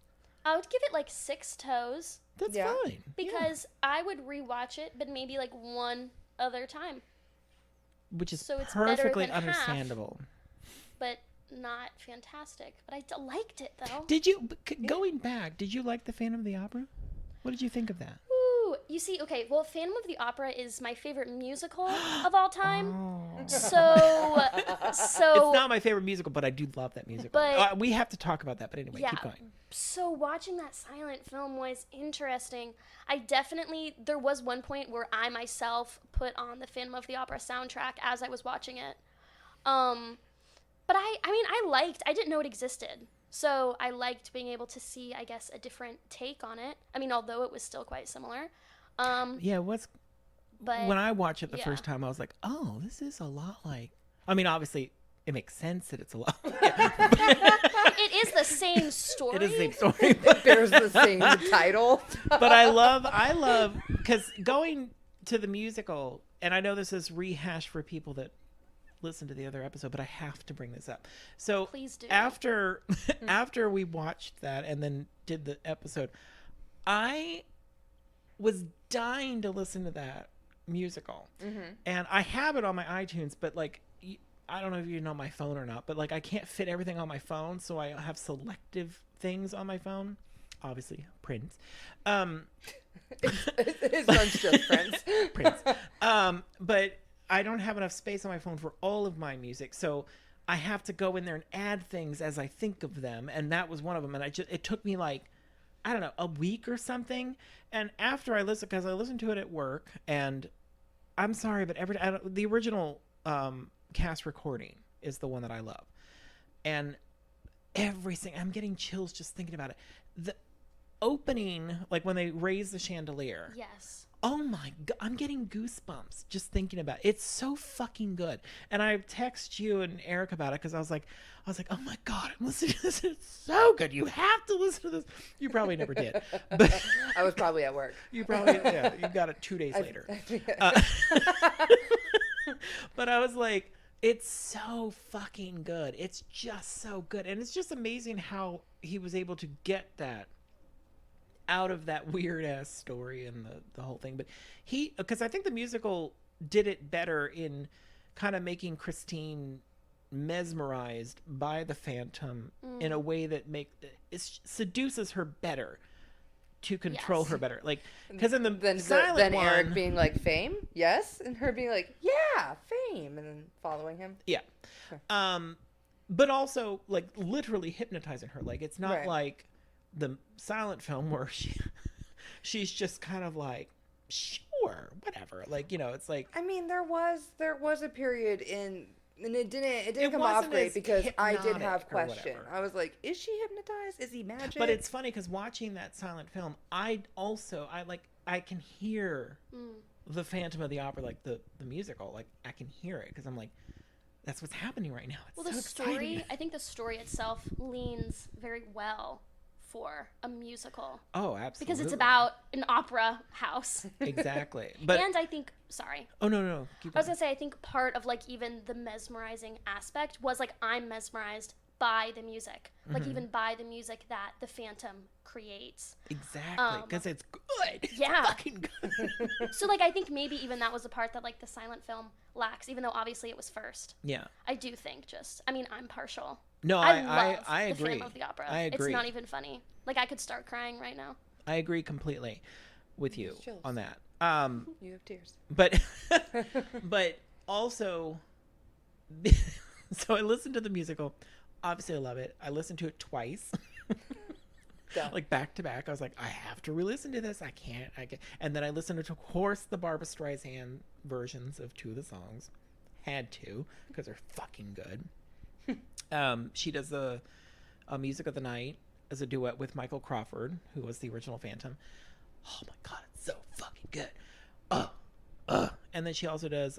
I would give it like 6 toes That's Yeah. fine. because I would rewatch it, but maybe like one other time, Which is So it's better perfectly than half. understandable. but not fantastic. But I liked it though. Did you going back? Did you like the Phantom of the Opera? What did you think of that? Ooh, you see, okay, well, Phantom of the Opera is my favorite musical of all time. Oh. So It's not my favorite musical, but I do love that musical. But- We have to talk about that. But anyway, Yeah. keep going. So watching that silent film was interesting. There was one point where I myself put on the Phantom of the Opera soundtrack as I was watching it. But I didn't know it existed. So I liked being able to see, I guess, a different take on it. I mean, although it was still quite similar. Yeah, But when I watched it the yeah. first time, I was like, oh, this is a lot like. I mean, obviously, it makes sense that it's a lot. it is the same story. It is the same story. It bears the same title. But I love because going to the musical, and I know this is rehash for people that listen to the other episode, but I have to bring this up. So Please do. after we watched that and then did the episode, I was dying to listen to that musical, and I have it on my iTunes, but like I don't know if you know my phone or not, but like I can't fit everything on my phone, so I have selective things on my phone. Obviously, Prince. His name's just Prince. Prince. But I don't have enough space on my phone for all of my music, so I have to go in there and add things as I think of them, and that was one of them. And it took me like, I don't know, a week or something. And after I listened, because I listened to it at work, and I'm sorry, but the original cast recording is the one that I love, and I'm getting chills just thinking about it. The opening, like when they raise the chandelier. Yes. Oh my God, I'm getting goosebumps just thinking about it. It's so fucking good. And I text you and Eric about it because I was like, oh my God, I'm listening to this. It's so good. You have to listen to this. You probably never did. But I was probably at work. you got it 2 days later. But I was like, it's so fucking good. It's just so good. And it's just amazing how he was able to get that out of that weird ass story and the whole thing. But because I think the musical did it better in kind of making Christine mesmerized by the Phantom in a way that seduces her better to control her better. Like, because in the silent one, Eric being like, fame? Yes. And her being like, yeah, fame. And then following him. Yeah. But also like literally hypnotizing her. Like, it's not like the silent film where she's just kind of like, sure, whatever. Like, it's like, I mean, there was a period and it didn't come wasn't off great as because I did hypnotic have or questions. whatever. I was like, is she hypnotized? Is he magic? but it's funny because watching that silent film, I can hear the Phantom of the Opera, like the musical, like I can hear it because I'm like, that's what's happening right now. It's Well, so the story, exciting. I think the story itself leans very well for a musical. Oh, absolutely. Because it's about an opera house. Exactly. But And I think, sorry. oh no, keep I was going. going to say, I think part of like even the mesmerizing aspect was like I'm mesmerized by the music. Like even by the music that the Phantom creates. Exactly, because it's good. It's Yeah. fucking good. So like I think maybe even that was the part that like the silent film lacks, even though obviously it was first. Yeah. I do think I'm partial. No, I I love the agree. Phantom of the Opera. I agree. It's not even funny. Like I could start crying right now. I agree completely with you Chills. on that. You have tears. But but also, so I listened to the musical. Obviously, I love it. I listened to it twice. Yeah. Like back to back. I was like, I have to re-listen to this. I can't. And then I listened to, of course, the Barbra Streisand versions of 2 of the songs. Had to, because they're fucking good. She does a Music of the Night as a duet with Michael Crawford, who was the original Phantom. Oh my god, it's so fucking good. And then she also does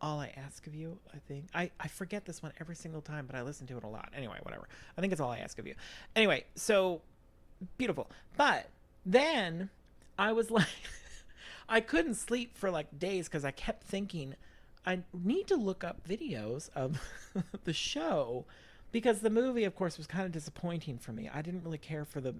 All I Ask of You, I think. I forget this one every single time, but I listen to it a lot. Anyway, whatever. I think it's All I Ask of You. Anyway, so beautiful. But then I was like, I couldn't sleep for like days because I kept thinking, I need to look up videos of the show, because the movie, of course, was kind of disappointing for me. I didn't really care for the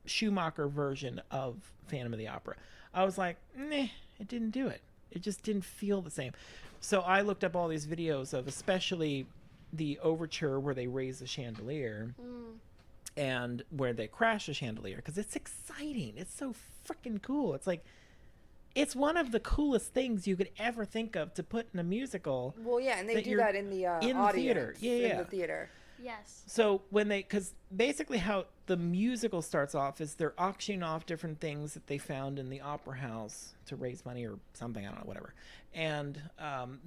Schumacher version of Phantom of the Opera. I was like, nah, it didn't do it. It just didn't feel the same. So I looked up all these videos of, especially the overture where they raise the chandelier and where they crash the chandelier, because it's exciting. It's so freaking cool. It's like, it's one of the coolest things you could ever think of to put in a musical. Well, yeah, and they do that in the audience, theater. Yeah. in the theater. Yes. So because basically how the musical starts off is they're auctioning off different things that they found in the opera house to raise money or something, I don't know, whatever. And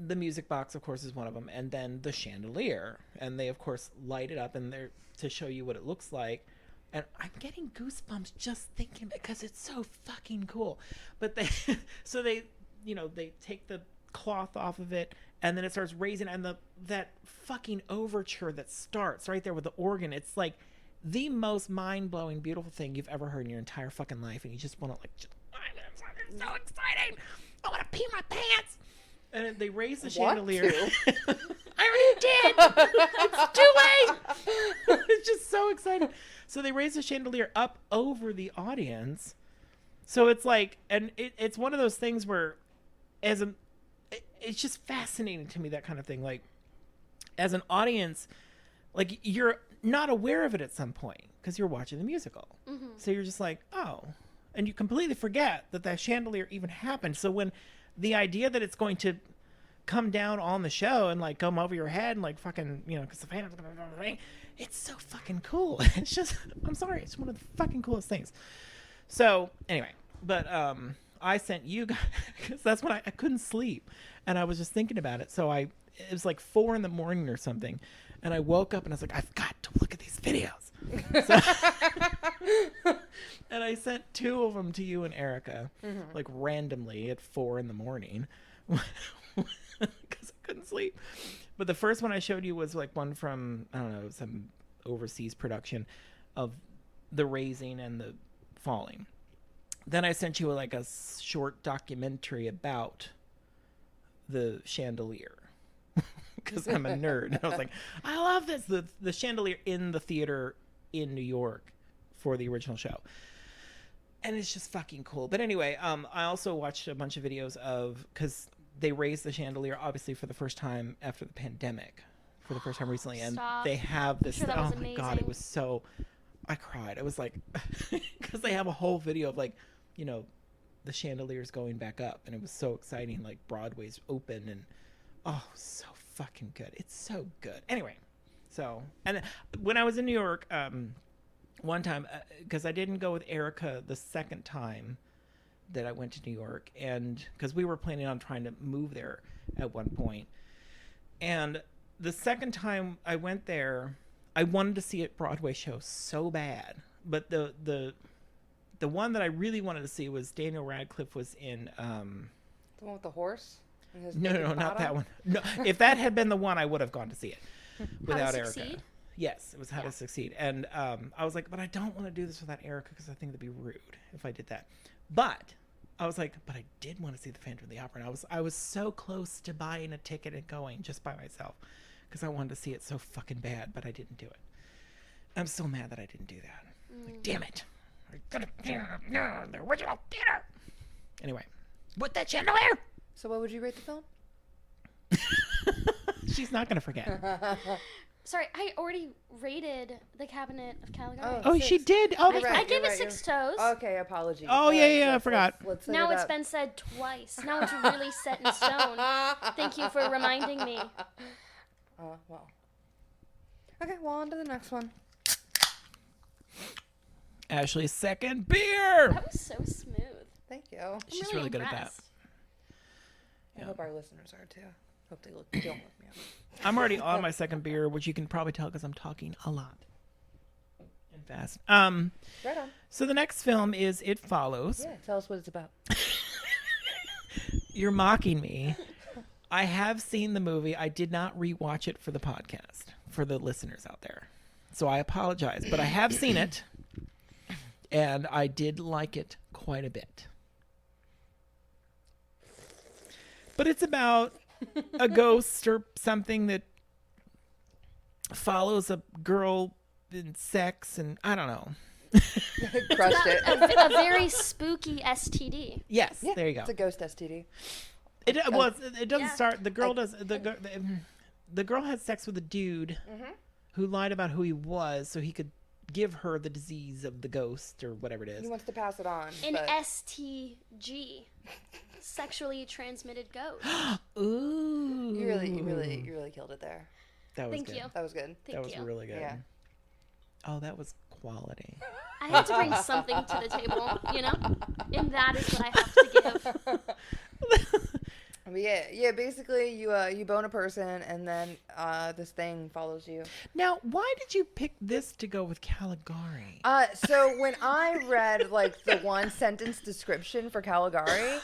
the music box, of course, is one of them. And then the chandelier. And they, of course, light it up and they're to show you what it looks like. And I'm getting goosebumps just thinking, because it's so fucking cool. But they they take the cloth off of it, and then it starts raising, and that fucking overture that starts right there with the organ, it's like the most mind-blowing, beautiful thing you've ever heard in your entire fucking life, and you just want to it's so exciting, I want to pee my pants. And they raise the chandelier. I already did. It's too late. It's just so exciting. So they raise the chandelier up over the audience. So it's like, and it's one of those things where, it's just fascinating to me, that kind of thing. Like, as an audience, like, you're not aware of it at some point because you're watching the musical. Mm-hmm. So you're just like, oh, and you completely forget that chandelier even happened. So when the idea that it's going to come down on the show and like come over your head and like fucking, because the Phantom's gonna do the thing, it's so fucking cool. It's just, I'm sorry, it's one of the fucking coolest things. So anyway, but I sent you guys, because that's when I couldn't sleep, and I was just thinking about it. So it was like 4 a.m. or something, and I woke up and I was like, I've got to look at these videos. And I sent 2 of them to you and Erica, like randomly at 4 a.m. because I couldn't sleep. But the first one I showed you was like one from, I don't know, some overseas production of the raising and the falling. Then I sent you like a short documentary about the chandelier, because I'm a nerd. And I was like, I love this. The chandelier in the theater in New York for the original show. And it's just fucking cool. But anyway, I also watched a bunch of videos because they raised the chandelier, obviously, for the first time after the pandemic, for the first time recently. And they have this, Sure, that was my God, it was so, I cried. I was like, because they have a whole video of like, the chandelier's going back up. And it was so exciting, like Broadway's open, and so fucking good. It's so good. Anyway, so, and when I was in New York, one time, because I didn't go with Erica the second time that I went to New York, and because we were planning on trying to move there at one point. And the second time I went there, I wanted to see a Broadway show so bad. But the one that I really wanted to see was Daniel Radcliffe was in the one with the horse? No, not that one. No, if that had been the one, I would have gone to see it without Erica. Succeed? Yes, it was How to Succeed. And I was like, but I don't want to do this without Erica, because I think it'd be rude if I did that. But I was like, but I did want to see the Phantom of the Opera. And I was so close to buying a ticket and going just by myself, because I wanted to see it so fucking bad, but I didn't do it. I'm so mad that I didn't do that. Like, damn it. I could have done the original theater. Anyway, with that chandelier. So what would you rate the film? She's not going to forget. Sorry, I already rated the Cabinet of Caligari. Oh, she did. Oh, You're that's right. I gave it you're 6 toes. Okay, apologies. Oh, yeah, Alright, yeah, I forgot. Let's set Now it it's up. been said twice. Now it's really set in stone. Thank you for reminding me. Well. Okay, well, on to the next one. Ashley's second beer. That was so smooth. Thank you. I'm She's really good at that. impressed. I hope our listeners are too. Hope they don't look me up. I'm already on my second beer, which you can probably tell because I'm talking a lot and fast. Right on. So the next film is It Follows. Yeah, tell us what it's about. You're mocking me. I have seen the movie. I did not rewatch it for the podcast, for the listeners out there. So I apologize, but I have seen it, and I did like it quite a bit. But it's about a ghost or something that follows a girl in sex, and I don't know. Crushed it. A very spooky STD. Yes, Yeah, there you go. It's a ghost STD. It doesn't Yeah. start. The girl does. The girl has sex with a dude who lied about who he was, so he could give her the disease of the ghost or whatever it He is. wants to pass it on. An but STG. Sexually transmitted ghost. Ooh, you really killed it there. That was Thank good. you. That was good. Thank That was you. really good. Yeah. Oh, that was quality. I had to bring something to the table, you know? And that is what I have to give. But yeah. Basically, you bone a person, and then this thing follows you. Now, why did you pick this to go with Caligari? So when I read like the one sentence description for Caligari,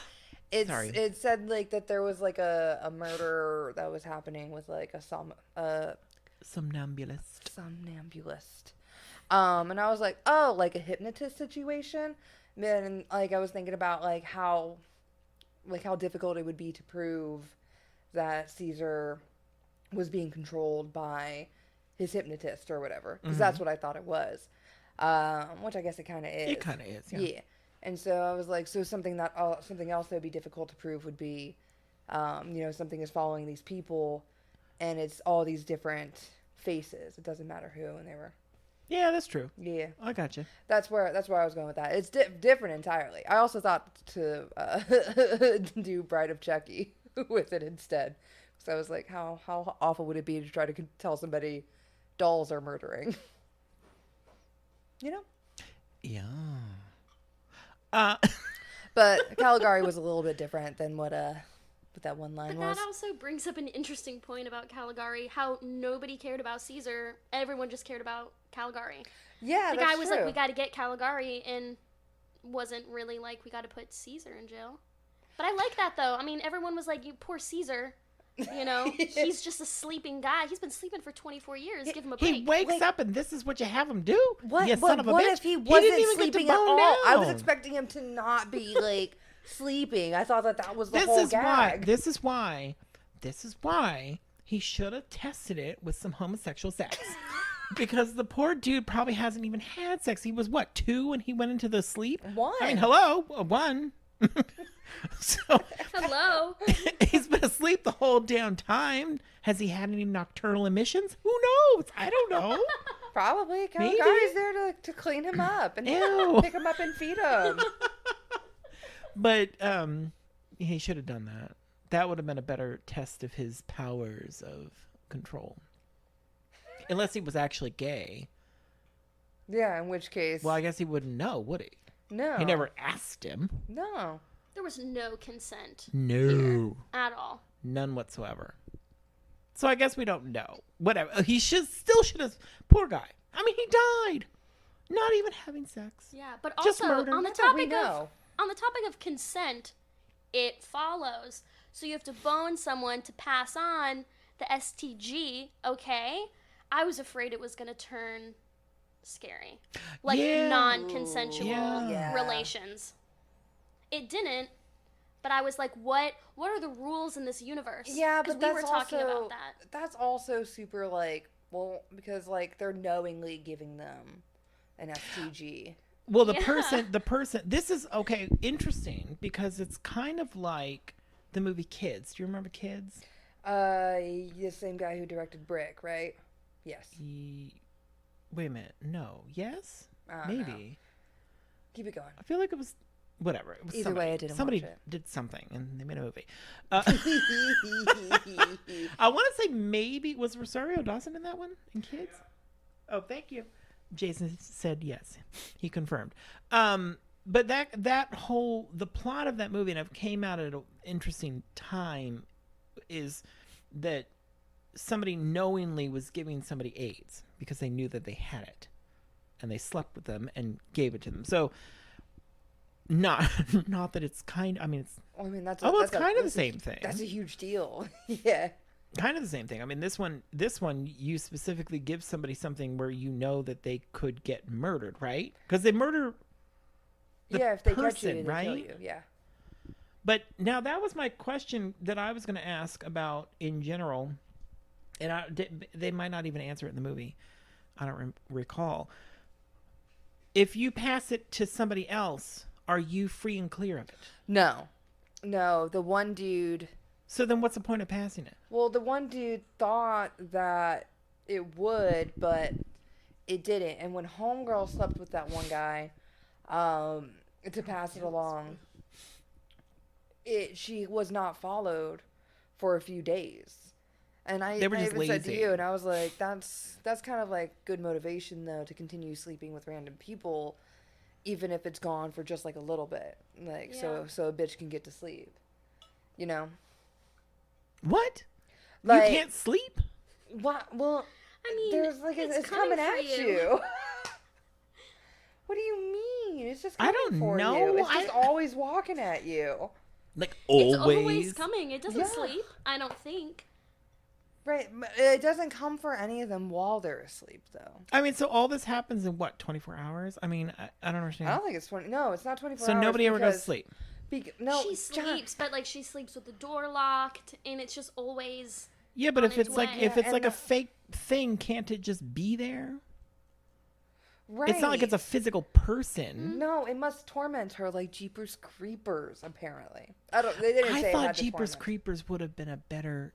Sorry. it said like that there was like a murder that was happening with like a Somnambulist. somnambulist. And I was like, oh, like a hypnotist situation. And like I was thinking about like how difficult it would be to prove that Caesar was being controlled by his hypnotist or whatever, because that's what I thought it was. Which I guess it kind of is. It kind of is, yeah. Yeah. And so I was like, so something else that would be difficult to prove would be, something is following these people, and it's all these different faces. It doesn't matter who, and they were. Yeah, that's true. Yeah. I got you. That's where I was going with that. It's different entirely. I also thought to do Bride of Chucky with it instead, because I was like, how awful would it be to try to tell somebody dolls are murdering? You know. Yeah. But Caligari was a little bit different than what that one line But was. that also brings up an interesting point about Caligari, how nobody cared about Caesar. Everyone just cared about Caligari. Yeah, The that's guy was true. like, we got to get Caligari, and wasn't really like, we got to put Caesar in jail. But I like that, though. I mean, everyone was like, you poor Caesar. You know, he's just a sleeping guy. He's been sleeping for 24 years. Give him a break. He wakes up and this is what you have him do? What? You son of a What bitch. if he didn't wasn't even get to sleeping at bone all? I was down. expecting him to not be like sleeping. I thought that was the This whole is why. gag. This is why he should have tested it with some homosexual sex. Because the poor dude probably hasn't even had sex. He was what, 2 when he went into the sleep? One. I mean, hello, 1. So Hello. he's been asleep the whole damn time. Has he had any nocturnal emissions? Who knows? I don't know. Probably. Maybe. Caligari's there to clean him up and Ew. pick him up and feed him. But he should have done that. That would have been a better test of his powers of control. Unless he was actually gay. Yeah, in which case. Well, I guess he wouldn't know, would he? No. He never asked him. No. There was no consent No. at all. None whatsoever. So I guess we don't know. Whatever. He still should have. Poor guy. I mean, he died. Not even having sex. Yeah, but Just also murder. on the Not that we topic know. of consent, it follows. So you have to bone someone to pass on the STG, okay? I was afraid it was going to turn scary. Like Yeah. non-consensual Yeah. relations. It didn't, but I was like, what are the rules in this universe? Yeah, 'Cause but we that's were talking also, about that. That's also super like, well, because like they're knowingly giving them an STG. Well, the Yeah. person, this is, okay, interesting, because it's kind of like the movie Kids. Do you remember Kids? The same guy who directed Brick, right? Yes. Wait a minute. No. Yes? I don't know. Maybe. Keep it going. I feel like it was whatever. It was Either somebody. way, I didn't Somebody watch it. did something and they made a movie. I want to say maybe was Rosario Dawson in that one in Kids? Oh, thank you. Jason said yes. He confirmed. But that whole the plot of that movie, and it came out at an interesting time, is that somebody knowingly was giving somebody AIDS because they knew that they had it, and they slept with them and gave it to them. So, not that it's kind. I mean, it's. Well, I mean, that's kind of the same thing. That's a huge deal. Yeah. Kind of the same thing. I mean, this one, you specifically give somebody something where you know that they could get murdered, right? Because they murder the if they catch person, you, they right? kill you. Yeah. But now that was my question that I was going to ask about in general, and they might not even answer it in the movie. I don't recall. If you pass it to somebody else, are you free and clear of it? No, the one dude. So then what's the point of passing it? Well, the one dude thought that it would, but it didn't. And when Homegirl slept with that one guy, to pass it along, she was not followed for a few days. And They were I just even said to lazy. you, and I was like, that's kind of like good motivation though to continue sleeping with random people, even if it's gone for just like a little bit, like so a bitch can get to sleep, you know. What? Like, you can't sleep? What? Well, I mean, there's like it's coming for at you. What do you mean? It's just I coming don't for know. you. It's just always walking at you. Like It's always? always coming. It doesn't Yeah. sleep, I don't think. Right. It doesn't come for any of them while they're asleep, though. I mean, so all this happens in what, 24 hours? I mean, I don't understand. I don't think it's 20. No, it's not 24 So hours. nobody ever goes to because- sleep. No, She John, sleeps, but like she sleeps with the door locked, and it's just always. Yeah, but on if its it's like way. if it's and like a the- fake thing, can't it just be there? Right. It's not like it's a physical person. No, it must torment her like Jeepers Creepers. Apparently, I don't. They didn't say I it thought had to Jeepers torment. Creepers would have been a better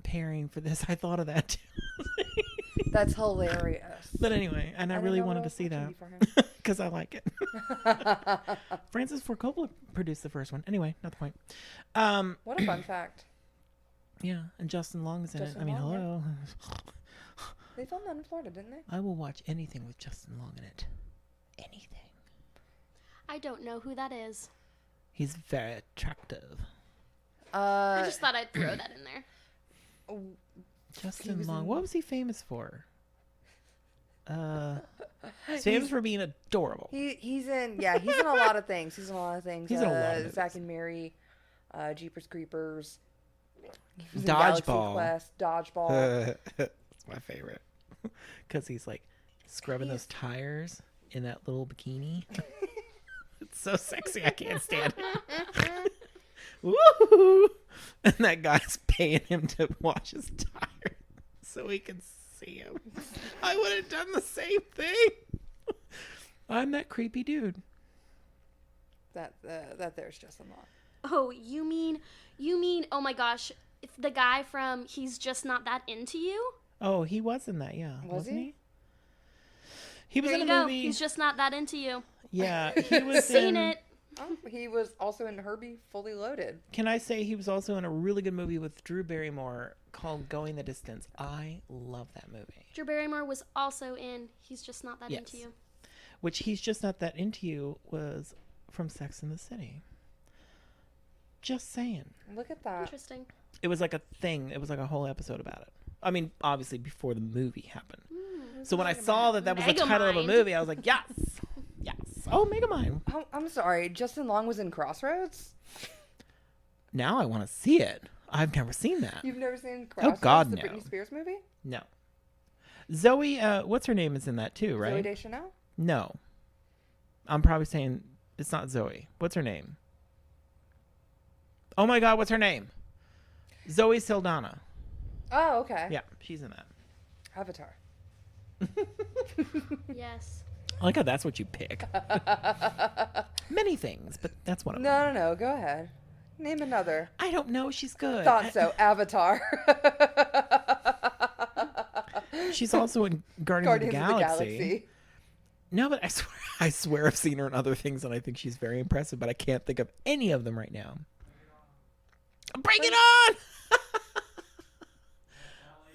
pairing for this. I thought of that too. That's hilarious. But anyway, and I didn't really know what wanted I to was see watching that for him. because I like it. Francis Ford Coppola produced the first one. Anyway, not the point. What a fun fact. Yeah, and Justin Long is in it. Justin I mean, Long, yeah. hello. They filmed that in Florida, didn't they? I will watch anything with Justin Long in it. Anything. I don't know who that is. He's very attractive. I just thought I'd throw that in there. Justin was Long. in- What was he famous for? He's famous for being adorable. He's in a lot of things. He's in a lot of things. He's in a lot of movies. Zack and Mary, Jeepers Creepers, he was in Galaxy Dodgeball. Quest, Dodgeball. It's my favorite because he's like scrubbing those tires in that little bikini. It's so sexy, I can't stand it. Woo! And that guy's paying him to wash his tires so he can see him. I would have done the same thing. I'm that creepy dude. That there's Justin Long. Oh, you mean? Oh my gosh, it's the guy from He's Just Not That Into You. Oh, he was in that, yeah. Was Wasn't he? he? He was There in you a go. movie. He's Just Not That Into You. Yeah, he was Seen in. it. Oh, he was also in Herbie Fully Loaded. Can I say he was also in a really good movie with Drew Barrymore called Going the Distance? I love that movie. Drew Barrymore was also in He's Just Not That Yes. Into You. Which He's Just Not That Into You was from Sex and the City. Just saying. Look at that. Interesting. It was like a thing. It was like a whole episode about it. I mean, obviously before the movie happened. So when I saw that was the title of a Megamind. movie, I was like, yes, yes. Oh, Megamind. Oh, I'm sorry. Justin Long was in Crossroads? Now I want to see it. I've never seen that. You've never seen Crossroads, God, the no. Britney Spears movie? No. Zoe, what's her name is in that too, right? Zoe Deschanel? No. I'm probably saying it's not Zoe. What's her name? Oh my God, what's her name? Zoe Saldana. Oh, okay. Yeah, she's in that. Avatar. Yes. I like how that's what you pick. Many things, but that's one of them. No. Go ahead. Name another. I don't know. She's good. Thought so. Avatar. She's also in Guardians of the Galaxy. No, but I swear I've seen her in other things, and I think she's very impressive. But I can't think of any of them right now. Bring it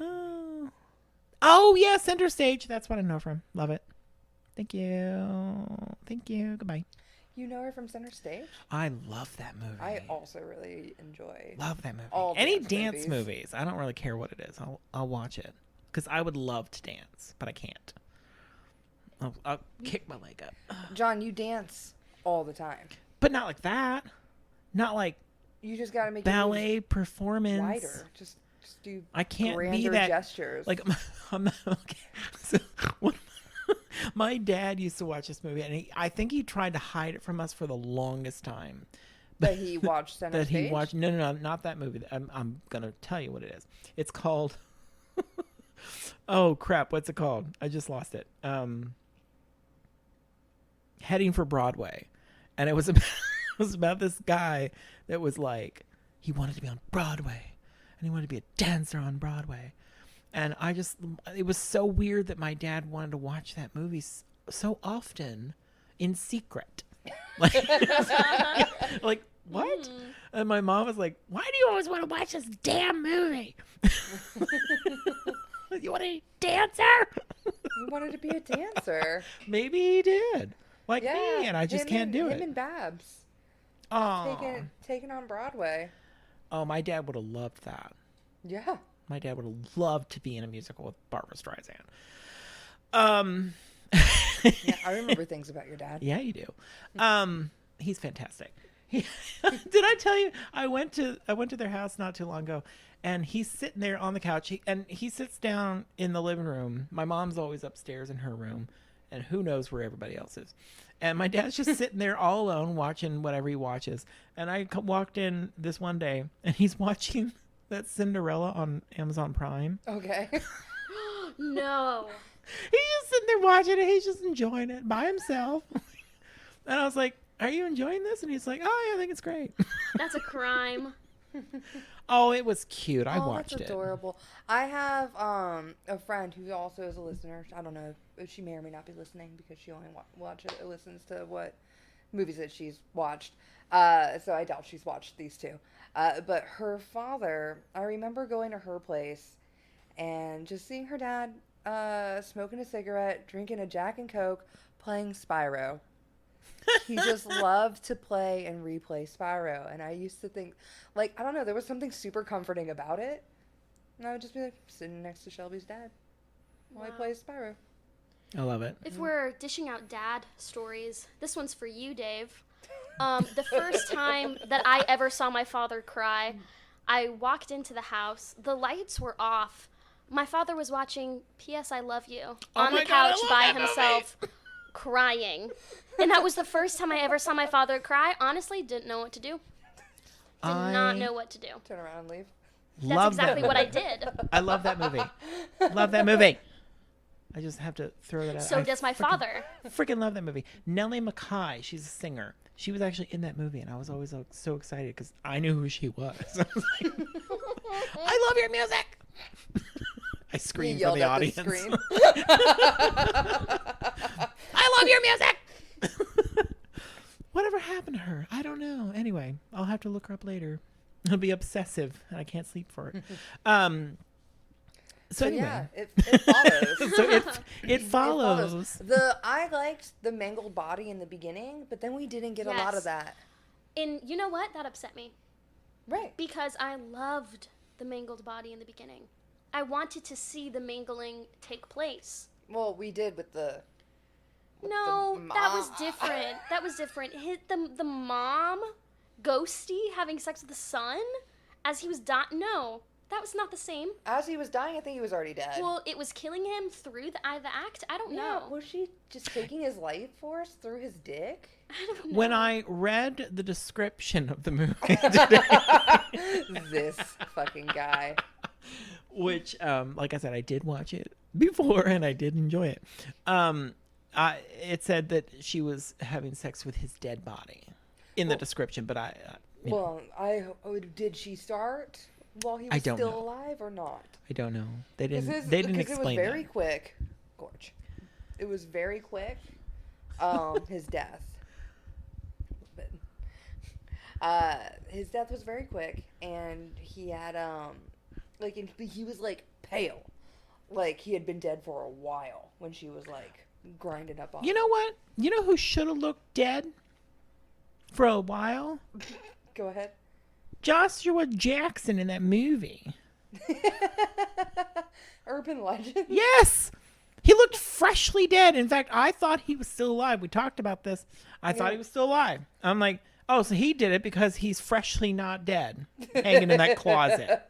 on! Oh yeah, Center Stage. That's what I know from. Love it. Thank you. Thank you. Goodbye. You know her from Center Stage? I love that movie. I also really enjoy. Love that movie. All Any dance dance movies. I don't really care what it is. I'll watch it because I would love to dance, but I can't. I'll kick my leg up. John, you dance all the time. But not like that. Not like You just gotta make ballet performance. wider. Just do. I can't be grander that gestures. like I'm not okay. So my dad used to watch this movie, and I think he tried to hide it from us for the longest time. that he watched Center That Stage. he watched no, not that movie. I'm gonna tell you what it is. It's called. Oh crap! What's it called? I just lost it. Heading for Broadway, and it was about this guy that was like he wanted to be on Broadway, and he wanted to be a dancer on Broadway, and it was so weird that my dad wanted to watch that movie so often in secret, like what? And my mom was like, "Why do you always want to watch this damn movie? You want to be a dancer?" He wanted to be a dancer. Maybe he did. Like Yeah, me, and I just can't do Him it. and Babs Oh, taken on Broadway. oh, my dad would have loved that. Yeah. My dad would have loved to be in a musical with Barbra Streisand. Yeah, I remember things about your dad. Yeah, you do. He's fantastic. Did I tell you? I went to their house not too long ago, and he's sitting there on the couch. He sits down in the living room. My mom's always upstairs in her room, and who knows where everybody else is. And my dad's just sitting there all alone watching whatever he watches. And I walked in this one day, and he's watching that Cinderella on Amazon Prime. Okay. No. He's just sitting there watching it. He's just enjoying it by himself. And I was like, "Are you enjoying this?" And he's like, "Oh, yeah, I think it's great." That's a crime. Oh, it was cute. I watched that's it. adorable. I have a friend who also is a listener. I don't know if she may or may not be listening because she only listens to what movies that she's watched. So I doubt she's watched these two. But her father, I remember going to her place and just seeing her dad smoking a cigarette, drinking a Jack and Coke, playing Spyro. He just loved to play and replay Spyro. And I used to think, like, I don't know, there was something super comforting about it. And I would just be like, sitting next to Shelby's dad while he Wow. plays Spyro. I love it. If we're dishing out dad stories, this one's for you, Dave. The first time that I ever saw my father cry, I walked into the house. The lights were off. My father was watching P.S. I Love You on my the God, I couch love by that movie. himself, crying. And that was the first time I ever saw my father cry. Honestly, didn't know what to do. Did not know what to do. Turn around and leave. That's Love exactly that what I movie. did. I love that movie. Love that movie. I just have to throw that out. So does my father. Freaking love that movie. Nellie McKay, she's a singer. She was actually in that movie, and I was always so excited because I knew who she was. I was like, "I love your music." I screamed for yelled the at the audience. screen. I love your music. Whatever happened to her? I don't know. Anyway, I'll have to look her up later. It'll be obsessive, and I can't sleep for it. So anyway, yeah, it follows. so it follows. I liked the mangled body in the beginning, but then we didn't get a lot Yes. of that. And you know what? That upset me. Right. Because I loved the mangled body in the beginning. I wanted to see the mangling take place. Well, we did with the. No, the that was mom. different. That was different. The mom, Ghosty, having sex with the son as he was dying. No, that was not the same. As he was dying, I think he was already dead. Well, it was killing him through the act. I don't yeah, know. was she just taking his life force through his dick? I don't know. When I read the description of the movie today, This fucking guy. which, like I said, I did watch it before and I did enjoy it. It said that she was having sex with his dead body in the description, but Well, did she start while he I was don't still know. alive or not? I don't know. They didn't. Because They didn't it was explain very that. quick. Gorge. It was very quick. His death. But, his death was very quick, and he had he was like pale, like he had been dead for a while when she was like grinding up on. You know what? You know who should have looked dead for a while? Go ahead. Joshua Jackson in that movie. Urban legend. Yes! He looked freshly dead. In fact, I thought he was still alive. We talked about this. I thought he was still alive. I'm like, oh, so he did it because he's freshly not dead, hanging in that closet.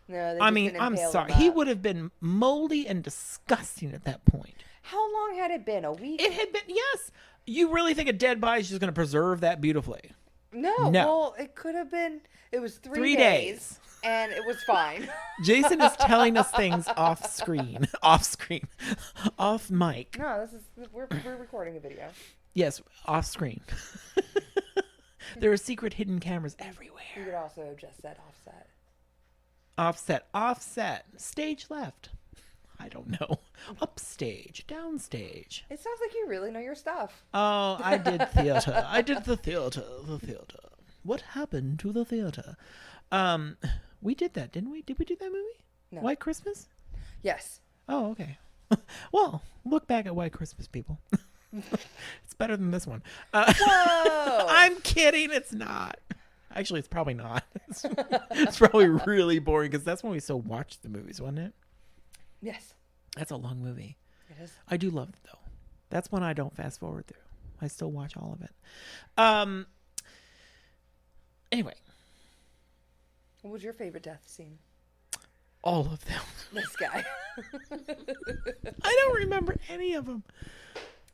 No, I mean, I'm sorry. He would have been moldy and disgusting at that point. How long had it been? A week? It had been, yes. You really think a dead body is just going to preserve that beautifully? No. No. Well, it could have been. It was 3 days. And it was fine. Jason is telling us things off screen, off mic. No, we're recording a video. Yes, off screen. There are secret hidden cameras everywhere. You could also have just said offset. Offset. Stage left. I don't know. Upstage, downstage. It sounds like you really know your stuff. Oh, I did theater. I did the theater. What happened to the theater? We did that, didn't we? Did we do that movie? No. White Christmas? Yes. Oh, okay. Well, look back at White Christmas, people. It's better than this one. Whoa! I'm kidding. It's not. Actually, it's probably not. It's probably really boring because that's when we still watched the movies, wasn't it? Yes. That's a long movie. It is. I do love it, though. That's one I don't fast forward through. I still watch all of it. Anyway. What was your favorite death scene? All of them. This guy. I don't remember any of them.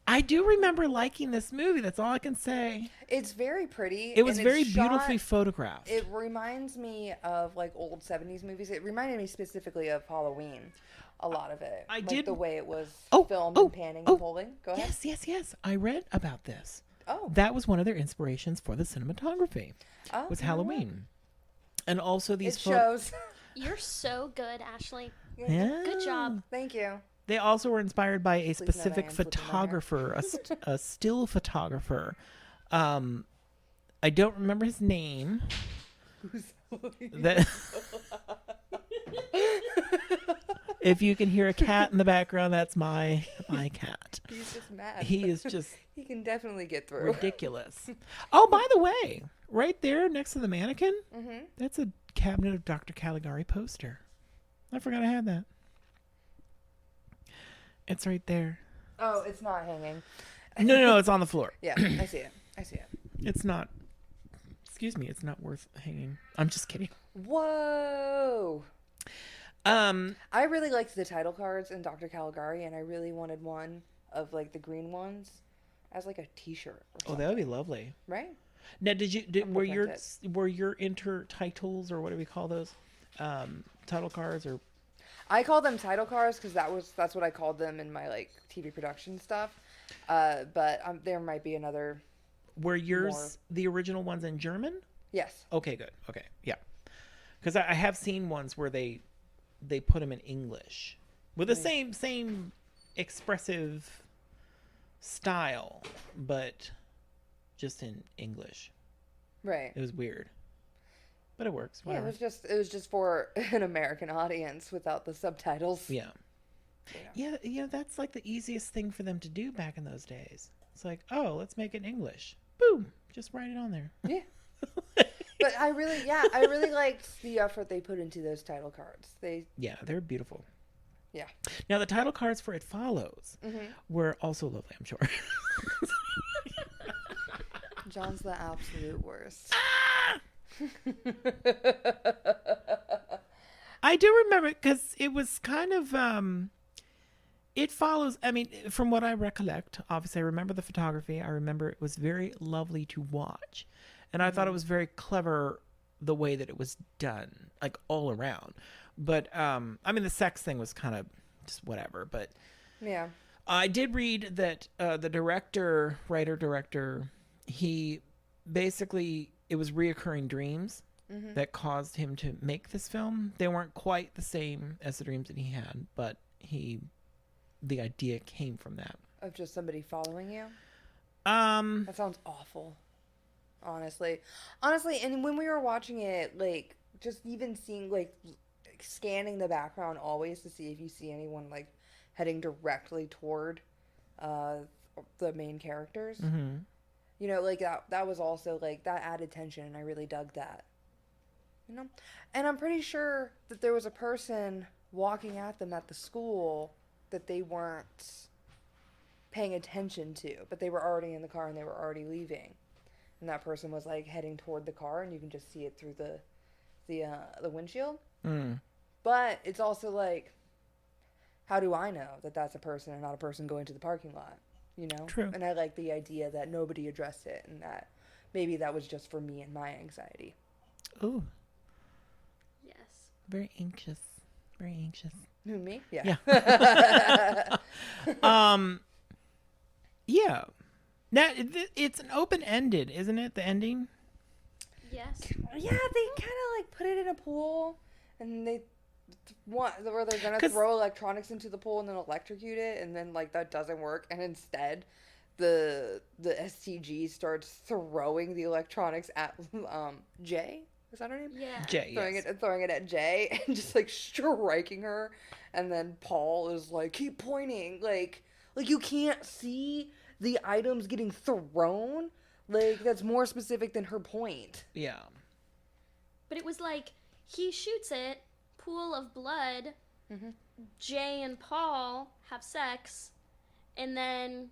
I do remember liking this movie. That's all I can say. It's very pretty. It was and very it's shot- beautifully photographed. It reminds me of like old 70s movies. It reminded me specifically of Halloween. A lot of it. I like did- the way it was Oh, filmed oh, and panning oh. and holding. Go ahead. Yes. I read about this. Oh. That was one of their inspirations for the cinematography. Oh, Was you know what? Halloween. And also these It shows. You're so good, Ashley. Yeah. Good job. Thank you. They also were inspired by a know that specific I am flipping my hair. photographer, a still photographer. I don't remember his name. That if you can hear a cat in the background, that's my cat. He's just mad. He is just He can definitely get through. ridiculous. Oh, by the way, right there next to the mannequin, Mm-hmm. that's a Cabinet of Dr. Caligari poster. I forgot I had that. It's right there. Oh, it's not hanging. No, it's on the floor. Yeah, I see it. It's not. Excuse me, it's not worth hanging. I'm just kidding. Whoa. Um, I really liked the title cards in Dr. Caligari, and I really wanted one of like the green ones as like a T-shirt. Or oh, something, that would be lovely. right? Now, were gonna your print were your intertitles or what do we call those? Title cards or I call them title cards because that's what I called them in my like TV production stuff. But there might be another. were yours the original ones in German? Yes. Okay, good. Okay, yeah. Because I have seen ones where they put them in English with the same expressive style, but just in English. Right. It was weird, but it works. Yeah, Whatever. it was just for an American audience without the subtitles. Yeah. Yeah, that's like the easiest thing for them to do back in those days. It's like, oh, let's make it English. Boom, just write it on there. Yeah. But I really liked the effort they put into those title cards. They're beautiful. Yeah. Now the title cards for It Follows were also lovely, I'm sure. John's the absolute worst. I do remember because it was kind of It Follows. I mean, from what I recollect, obviously I remember the photography. I remember it was very lovely to watch, and I thought it was very clever the way that it was done, like all around. But I mean, the sex thing was kind of just whatever. But Yeah. I did read that the writer-director, he basically, it was reoccurring dreams. that caused him to make this film. They weren't quite the same as the dreams that he had, but the idea came from that. Of just somebody following you? Um, That sounds awful. Honestly. And when we were watching it, like, just even seeing, like, scanning the background always to see if you see anyone, like, heading directly toward the main characters. mm-hmm. You know, like, that was also, like, that added tension, and I really dug that. You know? And I'm pretty sure that there was a person walking at them at the school that they weren't paying attention to, but they were already in the car and they were already leaving. And that person was, like, heading toward the car, and you can just see it through the windshield. Mm. But it's also, like, how do I know that that's a person and not a person going to the parking lot? You know? True. And I like the idea that nobody addressed it, and that maybe that was just for me and my anxiety. Ooh, Yes. very anxious. Very anxious. Who, me? Yeah. Yeah. Now, it's an open-ended, isn't it? The ending? Yes. Yeah, they kind of, like, put it in a pool, and they where they're gonna 'Cause- throw electronics into the pool and then electrocute it, and then, like, that doesn't work, and instead the STG starts throwing the electronics at Jay. Is that her name? Yeah. Jay, yes. Throwing it at Jay and just, like, striking her, and then Paul is like, keep pointing, like you can't see the items getting thrown. Like, that's more specific than her point. Yeah. But it was like, he shoots it, pool of blood, Mhm. Jay and Paul have sex, and then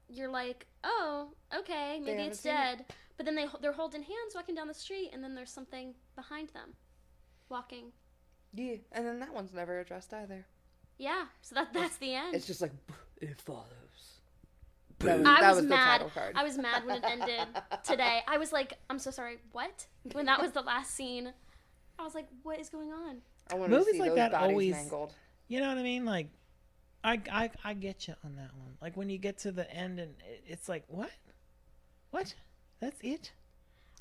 you're like, oh, okay, maybe haven't it's seen it. dead. But then they're holding hands walking down the street, and then there's something behind them walking. Yeah, and then that one's never addressed either. Yeah, so that's the end. It's just like, it follows. I was the mad. title card. I was mad when it ended today. I was like, I'm so sorry, what? When that was the last scene, I was like, what is going on? I want Movies to see like those that bodies always- mangled. You know what I mean? Like, I get you on that one. Like, when you get to the end and it's like, what? What? That's it?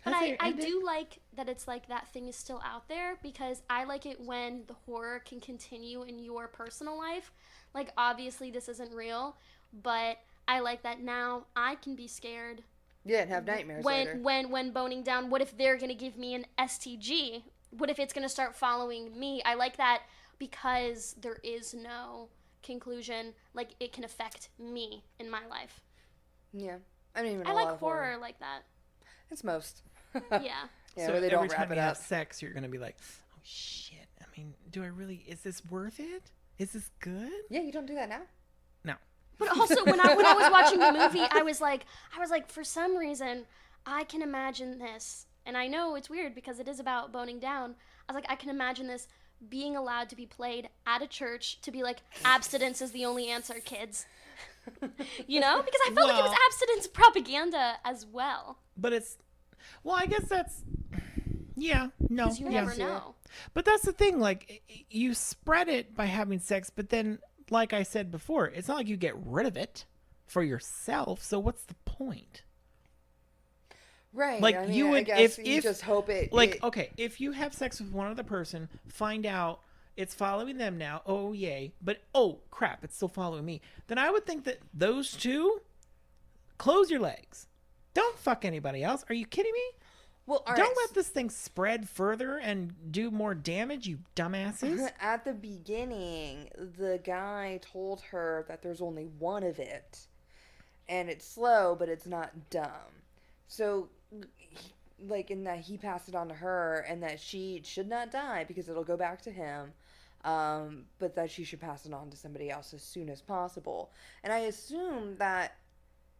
But That's how you're I ending? do like that it's like that thing is still out there, because I like it when the horror can continue in your personal life. Like, obviously this isn't real, but I like that now I can be scared Yeah, and have nightmares later. when boning down. What if they're gonna give me an STG? What if it's gonna start following me? I like that because there is no conclusion. Like, it can affect me in my life. Yeah. I mean, even I a like lot of horror like that. It's most. Yeah. Yeah, So where they every don't time wrap it you have up. sex, you're going to be like, oh, shit. I mean, do I really, is this worth it? Is this good? Yeah, you don't do that now? No. But also, when I was watching the movie, I was like, for some reason, I can imagine this, and I know it's weird because it is about boning down. I was like, I can imagine this being allowed to be played at a church, to be like, abstinence is the only answer, kids. You know, because I felt like it was Well- abstinence propaganda as well. But it's, well, I guess that's, yeah, no. Because you yeah. never know. But that's the thing, like, you spread it by having sex, but then, like I said before, it's not like you get rid of it for yourself, so what's the point? Right. Like, I mean, you I would, guess if you just hope it... like, it- okay, if you have sex with one other person, find out it's following them now, oh, yay, but, oh, crap, it's still following me, then I would think that those two, close your legs. Don't fuck anybody else. Are you kidding me? well, all Don't right, let this thing spread further and do more damage, you dumbasses. At the beginning, the guy told her that there's only one of it, and it's slow, but it's not dumb. So, like, in that he passed it on to her, and that she should not die because it'll go back to him, but that she should pass it on to somebody else as soon as possible. And I assume that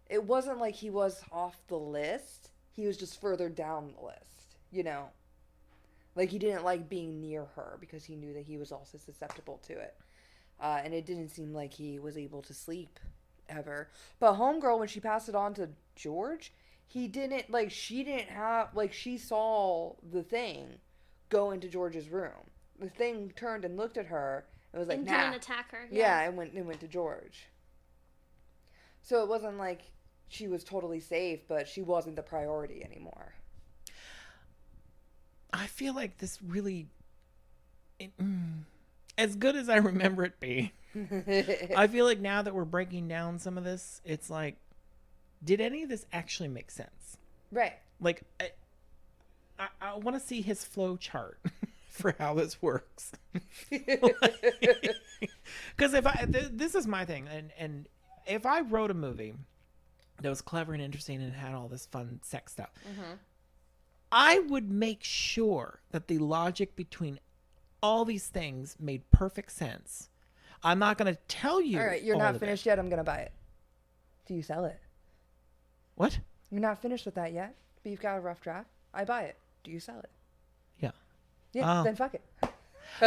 it wasn't like he was off the list. He was just further down the list, you know? Like, he didn't like being near her because he knew that he was also susceptible to it. And it didn't seem like he was able to sleep ever. But Homegirl, when she passed it on to George, he didn't, like, she didn't have, like, she saw the thing go into George's room. The thing turned and looked at her and was like, And nah. didn't attack her. Yeah, it went to George. So it wasn't like she was totally safe, but she wasn't the priority anymore. I feel like this really, as good as I remember it being, I feel like now that we're breaking down some of this, it's like, did any of this actually make sense? Right. Like, I want to see his flow chart for how this works. Because this is my thing, and if I wrote a movie that was clever and interesting and had all this fun sex stuff, I would make sure that the logic between all these things made perfect sense. I'm not going to tell you. All right, you're not finished yet. I'm going to buy it. Do you sell it? What? You're not finished with that yet, but you've got a rough draft. I buy it. Do you sell it? Yeah. Yeah, then fuck it.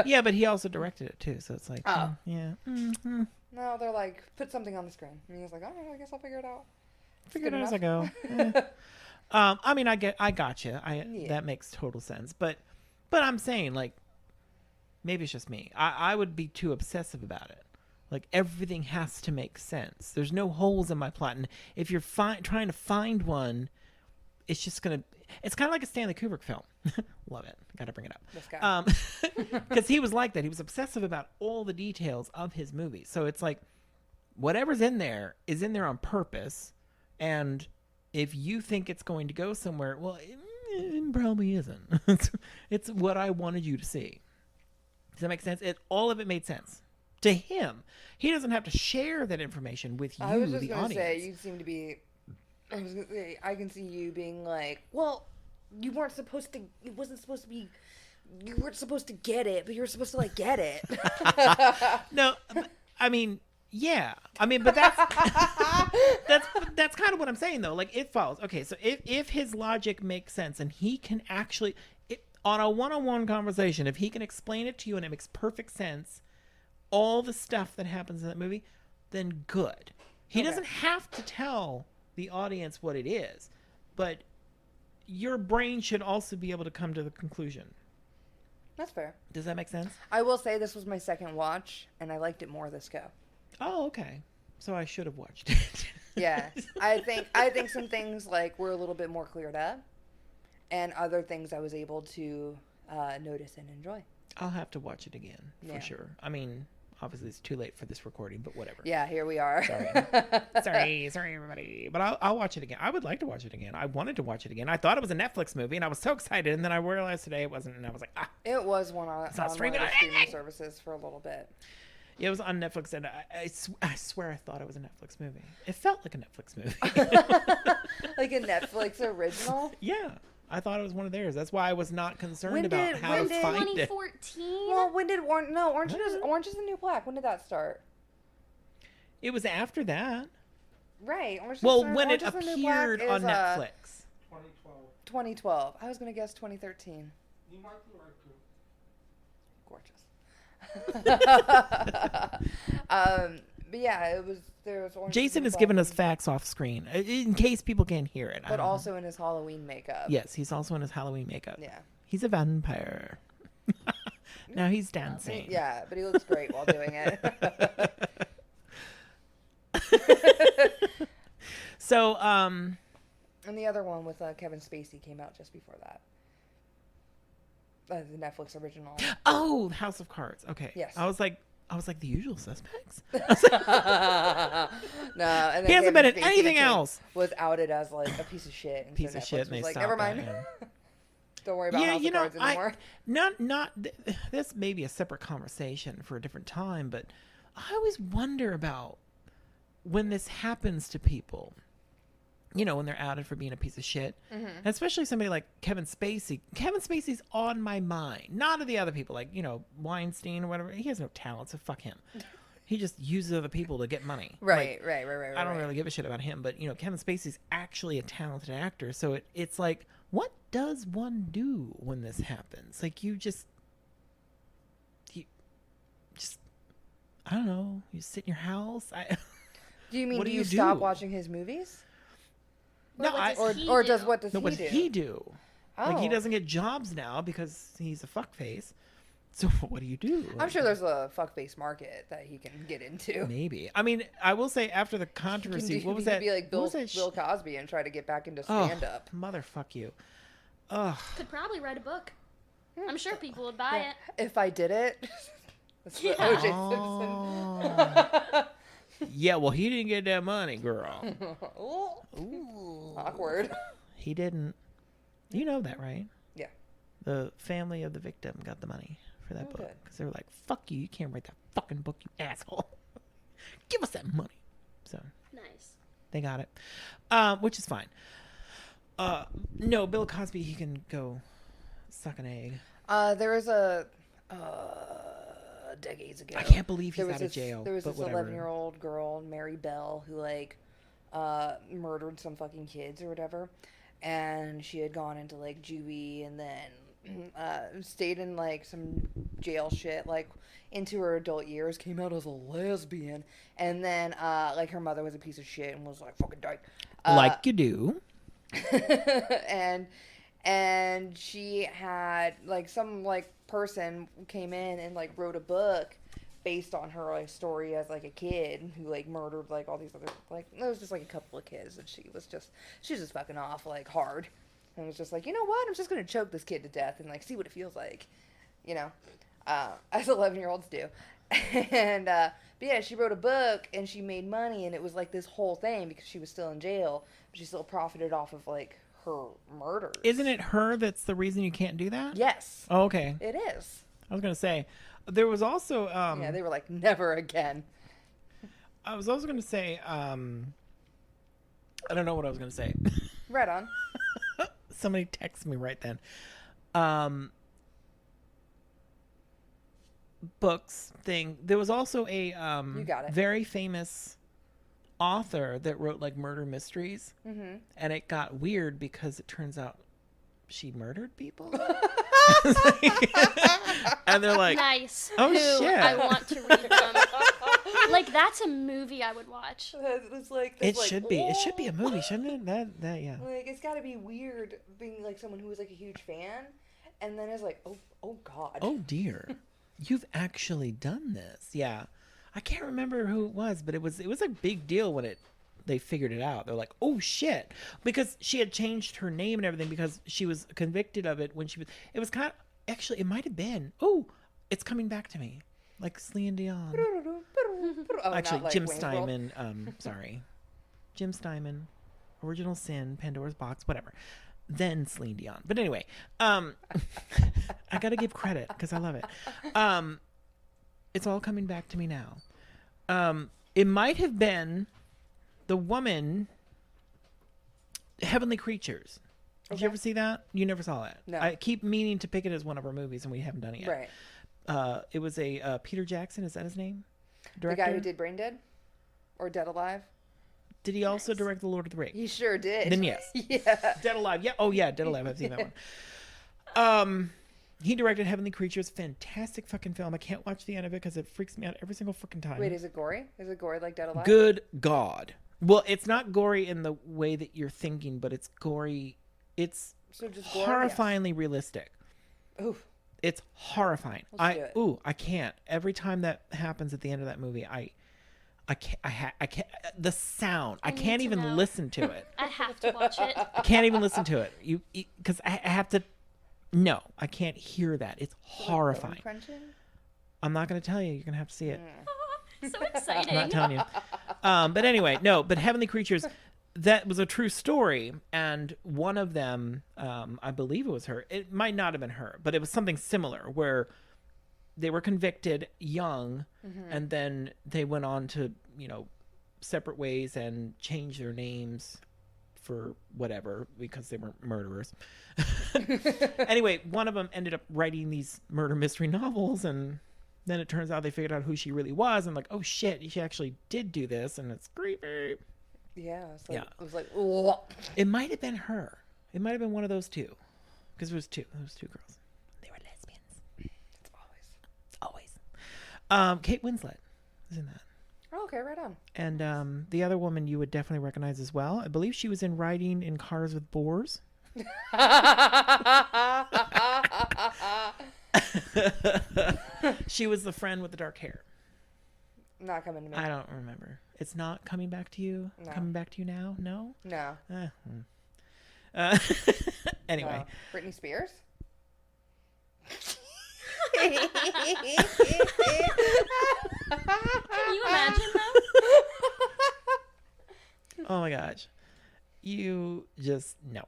Yeah, but he also directed it too, so it's like, Oh. yeah. No, they're like, put something on the screen. And he was like, all right, I guess I'll figure it out. Figure it good out as I go. enough. I mean, I gotcha. That makes total sense. But I'm saying, like, maybe it's just me. I would be too obsessive about it. Like, everything has to make sense. There's no holes in my plot. And if you're trying to find one, it's just going to... It's kind of like a Stanley Kubrick film. Love it. Got to bring it up. This guy. Because he was like that. He was obsessive about all the details of his movies. So it's like, whatever's in there is in there on purpose. And if you think it's going to go somewhere, well, it probably isn't. It's what I wanted you to see. Does that make sense? All of it made sense to him. He doesn't have to share that information with you, I was just the going to say, audience. you seem to be... I was going to say, I can see you being like, well, you weren't supposed to... It wasn't supposed to be... You weren't supposed to get it, but you were supposed to, like, get it. No, I mean... Yeah, I mean, but that's kind of what I'm saying though. Like, it follows. Okay, so if his logic makes sense and he can actually, on a one-on-one conversation, if he can explain it to you and it makes perfect sense, all the stuff that happens in that movie, then good. He doesn't have to tell the audience what it is, but your brain should also be able to come to the conclusion. That's fair. Does that make sense? I will say this was my second watch, and I liked it more this go. Oh, okay. So I should have watched it. Yeah, I think some things like were a little bit more cleared up, and other things I was able to notice and enjoy. I'll have to watch it again for Yeah. sure. I mean, obviously it's too late for this recording, but whatever. Yeah, here we are. Sorry, everybody. But I'll watch it again. I would like to watch it again. I wanted to watch it again. I thought it was a Netflix movie, and I was so excited, and then I realized today it wasn't, and I was like, ah. It was one on not one of streaming the on streaming anything. services for a little bit. It was on Netflix, and I swear I thought it was a Netflix movie. It felt like a Netflix movie. Like a Netflix original. Yeah, I thought it was one of theirs. That's why I was not concerned When about did- how when to did- find it. 2014. Well, when did Orange is the New Black? When did that start? It was after that. Right. Orange Well, is, when it Orange is the New Black appeared on is, Netflix. 2012. 2012. I was gonna guess 2013. You might be right too. Gorgeous. But yeah, there was Orange is the Jason New has Black, given us facts off screen in case people can't hear it. I but don't know. also in his Halloween makeup. Yes, he's also in his Halloween makeup. Yeah. He's a vampire. Now he's dancing. Yeah, but he looks great while doing it. So, And the other one with Kevin Spacey came out just before that. The Netflix original. oh, House of Cards. Okay. Yes. I was like The Usual Suspects. No, and then He hasn't Kevin been in Spacey anything else. Was outed as like a piece of shit. And Piece so of Netflix shit, and they was like, stopped never mind. that, yeah. Don't worry about House of Cards anymore. This may be a separate conversation for a different time, but I always wonder about when this happens to people. You know, when they're outed for being a piece of shit. Mm-hmm. And especially somebody like Kevin Spacey. Kevin Spacey's on my mind. Not of the other people, like, you know, Weinstein or whatever. He has no talent, so fuck him. He just uses other people to get money. Right. I don't really give a shit about him, but, you know, Kevin Spacey's actually a talented actor. So it's like, what does one do when this happens? Like, you just, I don't know. You sit in your house. Do you mean What do do you you stop do? watching his movies? No, what does Or he does do? what does No, he what do? does he do? Like, he Oh. doesn't get jobs now because he's a fuckface. So what do you do? I'm sure there's a fuckface market that he can get into. Maybe. I mean, I will say after the He can controversy, do- what was he could that? be like what Bill, was that Bill Cosby and try to get back into Oh, stand up. motherfuck you. Ugh. Could probably write a book. I'm sure people would buy it. If I did it. That's the Yeah. O.J. Oh. Yeah, well, he didn't get that money, girl. Simpson. Ooh. Awkward. He didn't. You know that, right? Yeah. The family of the victim got the money for that Oh, book. good. Because they were like, fuck you. You can't write that fucking book, you asshole. Give us that money. So Nice. they got it. Which is fine. No, Bill Cosby, he can go suck an egg. There was a decades ago. I can't believe he's there was out of this, jail. There was but this whatever. 11-year-old girl, Mary Bell, who like murdered some fucking kids or whatever, and she had gone into like juvie and then stayed in like some jail shit like into her adult years, came out as a lesbian, and then like her mother was a piece of shit and was like fucking dyke. Like you do. and she had like some like person came in and like wrote a book based on her like story as like a kid who like murdered like all these other like it was just like a couple of kids, and she was just fucking off like hard, and was just like, you know what, I'm just gonna choke this kid to death and like see what it feels like, you know, as 11-year-olds do. And but yeah, she wrote a book and she made money, and it was like this whole thing because she was still in jail, but she still profited off of like her murders. Isn't it her that's the reason you can't do that? Yes, Oh, okay. it is. I was going to say, there was also... Yeah, they were like, never again. I was also going to say, I don't know what I was going to say. Right on. Somebody texted me right then. Books thing. There was also a You got it. very famous author that wrote like murder mysteries, Mm-hmm. and it got weird because it turns out she murdered people. And they're like, Nice. oh, Who shit. I want to read them. Like, that's a movie I would watch. It's like it should be. It should be a movie, shouldn't it? That yeah. Like, it's got to be weird being like someone who was like a huge fan, and then is like, oh god. Oh dear, you've actually done this. Yeah, I can't remember who it was, but it was a big deal when they figured it out. They're like, oh shit, because she had changed her name and everything because she was convicted of it when she was. It was kind of actually it might have been. Oh, it's coming back to me, like Celine Dion. Oh, Actually, not like Jim Wayne's World. Steinman. Sorry, Jim Steinman, Original Sin, Pandora's Box, whatever. Then Celine Dion. But anyway, I gotta give credit because I love it. It's all coming back to me now. It might have been the woman, Heavenly Creatures. Did you Okay. ever see that? You never saw it. No. I keep meaning to pick it as one of our movies, and we haven't done it yet. Right. It was a Peter Jackson. Is that his name? The guy who did Brain Dead, or Dead Alive. Did he also direct The Lord of the Rings? He sure did. Then yes. Yeah. Dead Alive. Yeah. Oh yeah, Dead Alive. I've seen that one. He directed Heavenly Creatures. Fantastic fucking film. I can't watch the end of it because it freaks me out every single fucking time. Wait, is it gory? Is it gory like Dead Alive? Good God. Well, it's not gory in the way that you're thinking, but it's gory. It's So just gory? horrifyingly realistic. Yes. Oof. It's horrifying. Let's do it. I can't. Every time that happens at the end of that movie, I can't. The sound. I need can't to even know. listen to it. I have to watch it. I can't even listen to it. Because I have to. No, I can't hear that. It's horrifying. Crunching? I'm not going to tell you. You're going to have to see it. So I'm exciting. not telling you. But anyway, no. But Heavenly Creatures, that was a true story, and one of them, I believe it was her. It might not have been her, but it was something similar where they were convicted young, and then they went on to separate ways and change their names for whatever because they weren't murderers. Anyway, one of them ended up writing these murder mystery novels, and then it turns out they figured out who she really was, and like, oh shit, she actually did do this, and it's creepy. Yeah. It's like, Yeah. It was like, oh. It might have been her. It might have been one of those two, because there was two. There was two girls. They were lesbians. It's always. Always. Kate Winslet is in that. Oh, okay, right on. And the other woman you would definitely recognize as well. I believe she was in Riding in Cars with Boars. She was the friend with the dark hair. Not coming to me. I don't remember. It's not coming back to you? No. Coming back to you now? No? No. Anyway. No. Britney Spears? Can you imagine though? Oh my gosh. You just, no.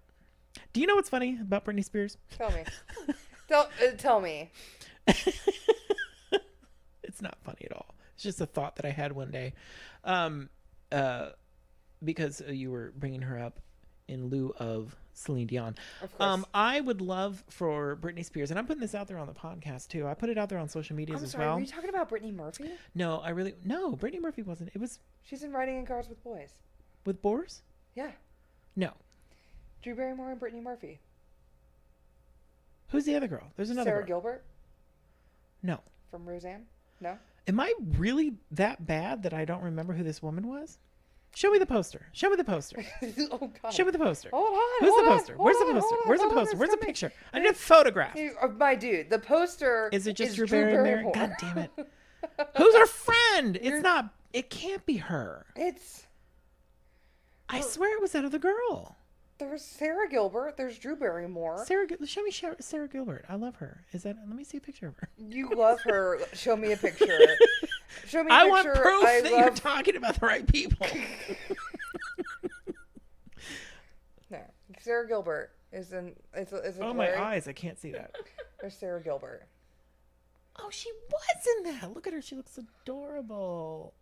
Do you know what's funny about Britney Spears? Tell me. Tell me. It's not funny at all. It's just a thought that I had one day. Because you were bringing her up in lieu of Celine Dion. Of course. I would love for Britney Spears, and I'm putting this out there on the podcast too. I put it out there on social medias I'm as sorry, well. were you talking about Brittany Murphy? No, Britney Murphy wasn't. It was She's in Riding in Cars with Boys. with Boris? Yeah. No. Drew Barrymore and Brittany Murphy. Who's the other girl? There's another Sarah girl. Gilbert No. from Roseanne? No? Am I really that bad that I don't remember who this woman was? Show me the poster. Show me the poster. Oh, God. Show me the poster. Hold on. Who's hold the on, poster? hold Where's the on, poster? hold on, Where's the hold on, poster? it's Where's the coming. picture? I need a photograph. My dude, the poster Is it just Drew Drew Barrymore? God damn it. Who's her friend? It's not. It can't be her. I swear it was that other girl. There's Sarah Gilbert. There's Drew Barrymore. Show me Sarah Gilbert. I love her. Is that? Let me see a picture of her. You love her. Show me a picture. Show me a I picture. want proof that you're talking about the right people. No, Sarah Gilbert is in. It's a Oh my eyes! I can't see that. There's Sarah Gilbert. Oh, she was in that. Look at her. She looks adorable.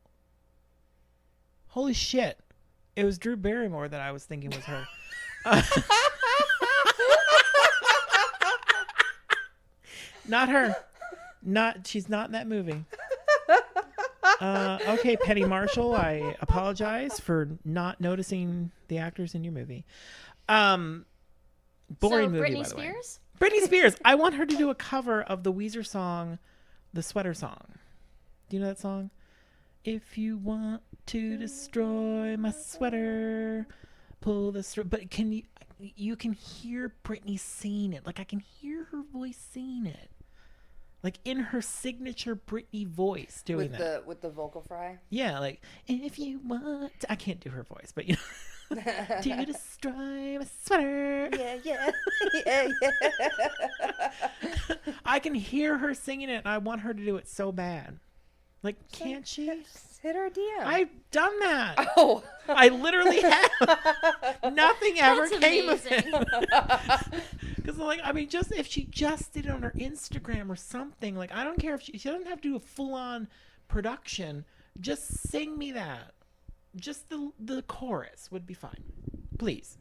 Holy shit! It was Drew Barrymore that I was thinking was her. Not her. She's not in that movie. Okay, Penny Marshall, I apologize for not noticing the actors in your movie. Boring movie, Britney by the way. Spears? Britney Spears. I want her to do a cover of the Weezer song, the Sweater Song. Do you know that song? If you want to destroy my sweater, pull the string. But you can hear Britney singing it. Like, I can hear her voice singing it. Like, in her signature Britney voice doing that. With the vocal fry. Yeah, like, if you want to, I can't do her voice, but you know. To destroy my sweater. Yeah. Yeah. I can hear her singing it, and I want her to do it so bad. Like, can't she? Hit her DM. I've done that. Oh. I literally have. Nothing ever That's came amazing. of it. Because, like, I mean, just if she just did it on her Instagram or something, like, I don't care if she doesn't have to do a full-on production. Just sing me that. Just the chorus would be fine. Please.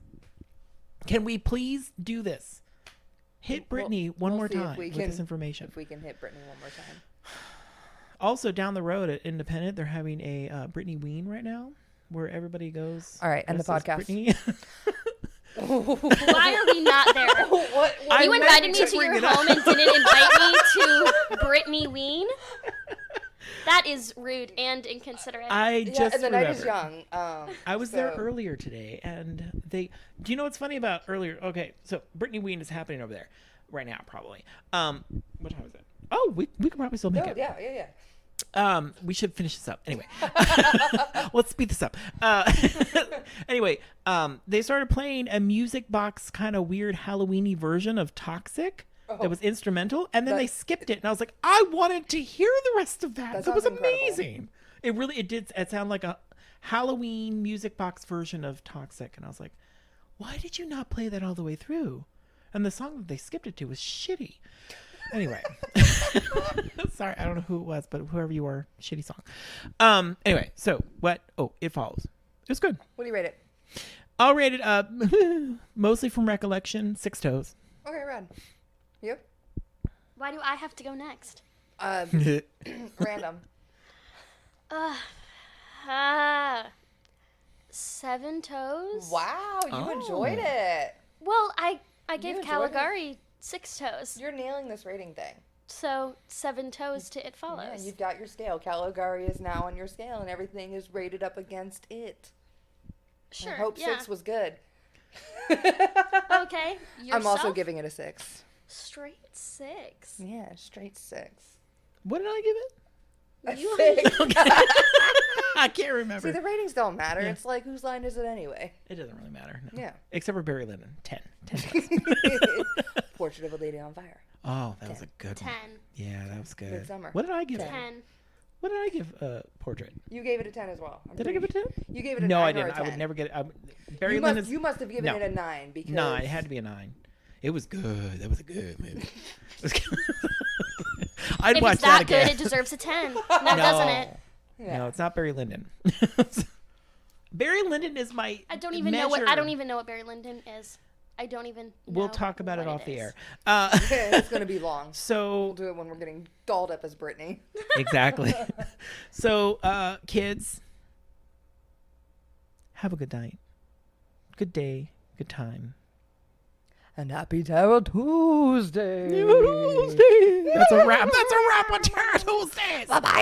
Can we please do this? Hit Britney one more see if time we with can- this information. If we can hit Brittany one more time. Also, down the road at Independent, they're having a Britney Ween right now, where everybody goes. All right, end the dresses podcast. Britney. Why are we not there? What? I You meant invited to me to bring your it up. home and didn't invite me to Britney Ween? That is rude and inconsiderate. I Yeah, just and the night is remembered. young. I was there so- earlier today, and do you know what's funny about earlier? Okay, so Britney Ween is happening over there right now, probably. What time is it? Oh, we could probably still make Oh, it. yeah. We should finish this up anyway. Let's speed this up. Anyway, they started playing a music box kind of weird Halloweeny version of Toxic that was instrumental, and then they skipped it, and I was like, I wanted to hear the rest of that. That was sounds incredible. amazing. It did. It sounded like a Halloween music box version of Toxic, and I was like, why did you not play that all the way through? And the song that they skipped it to was shitty. Anyway, sorry, I don't know who it was, but whoever you are, shitty song. Anyway, so what? Oh, It Follows. It was good. What do you rate it? I'll rate it mostly from recollection, 6 toes. Okay, rad. You? Why do I have to go next? Random. 7 toes? Wow, you Oh. enjoyed it. Well, I gave enjoyed it? Caligari 6 toes. You're nailing this rating thing. So 7 toes to It Follows. Yeah, you've got your scale. Caligari is now on your scale, and everything is rated up against it. Sure. I hope yeah. 6 was good. Okay. I'm also Yourself? giving it a 6. Straight 6. Yeah, straight 6. What did I give it? A You- 6. I can't remember. See, the ratings don't matter. Yeah. It's like, whose line is it anyway? It doesn't really matter. No. Yeah. Except for Barry Lyndon. 10. 10 toes. Portrait of a Lady on Fire. Oh, that was a 10. good 10. one. Yeah, that was good. Midsummer. What did I give it? 10. What did I give Portrait? You gave it a 10 as well. Did I give it 10? You gave it a No, 9 I or didn't. a 10. I would never get it. Barry you, Lyndon's... you must have given No. it a 9 because... 9. It had to be a 9. It was good. That was a good movie. It was good. I'd If watch it's that again. good, it deserves a 10. No, doesn't it? Yeah. No, it's not Barry Lyndon. Barry Lyndon is my I don't even know what Barry Lyndon is. I don't even know. We'll talk about it what off the is. air. It's going to be long. We'll So do it when we're getting dolled up as Brittany. exactly. So kids, have a good night, good day, good time. And happy Tarot Tuesday. That's a wrap. That's a wrap on Tarot Tuesdays. Bye-bye.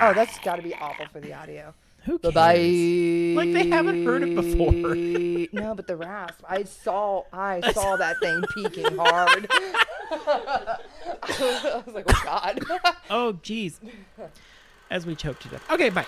Oh, that's got to be awful for the audio. Who cares? Bye-bye. Like they haven't heard it before. No, but the rasp. I saw that thing peaking hard. I was like, oh, God. Oh, geez. As we choke to death. Okay, bye.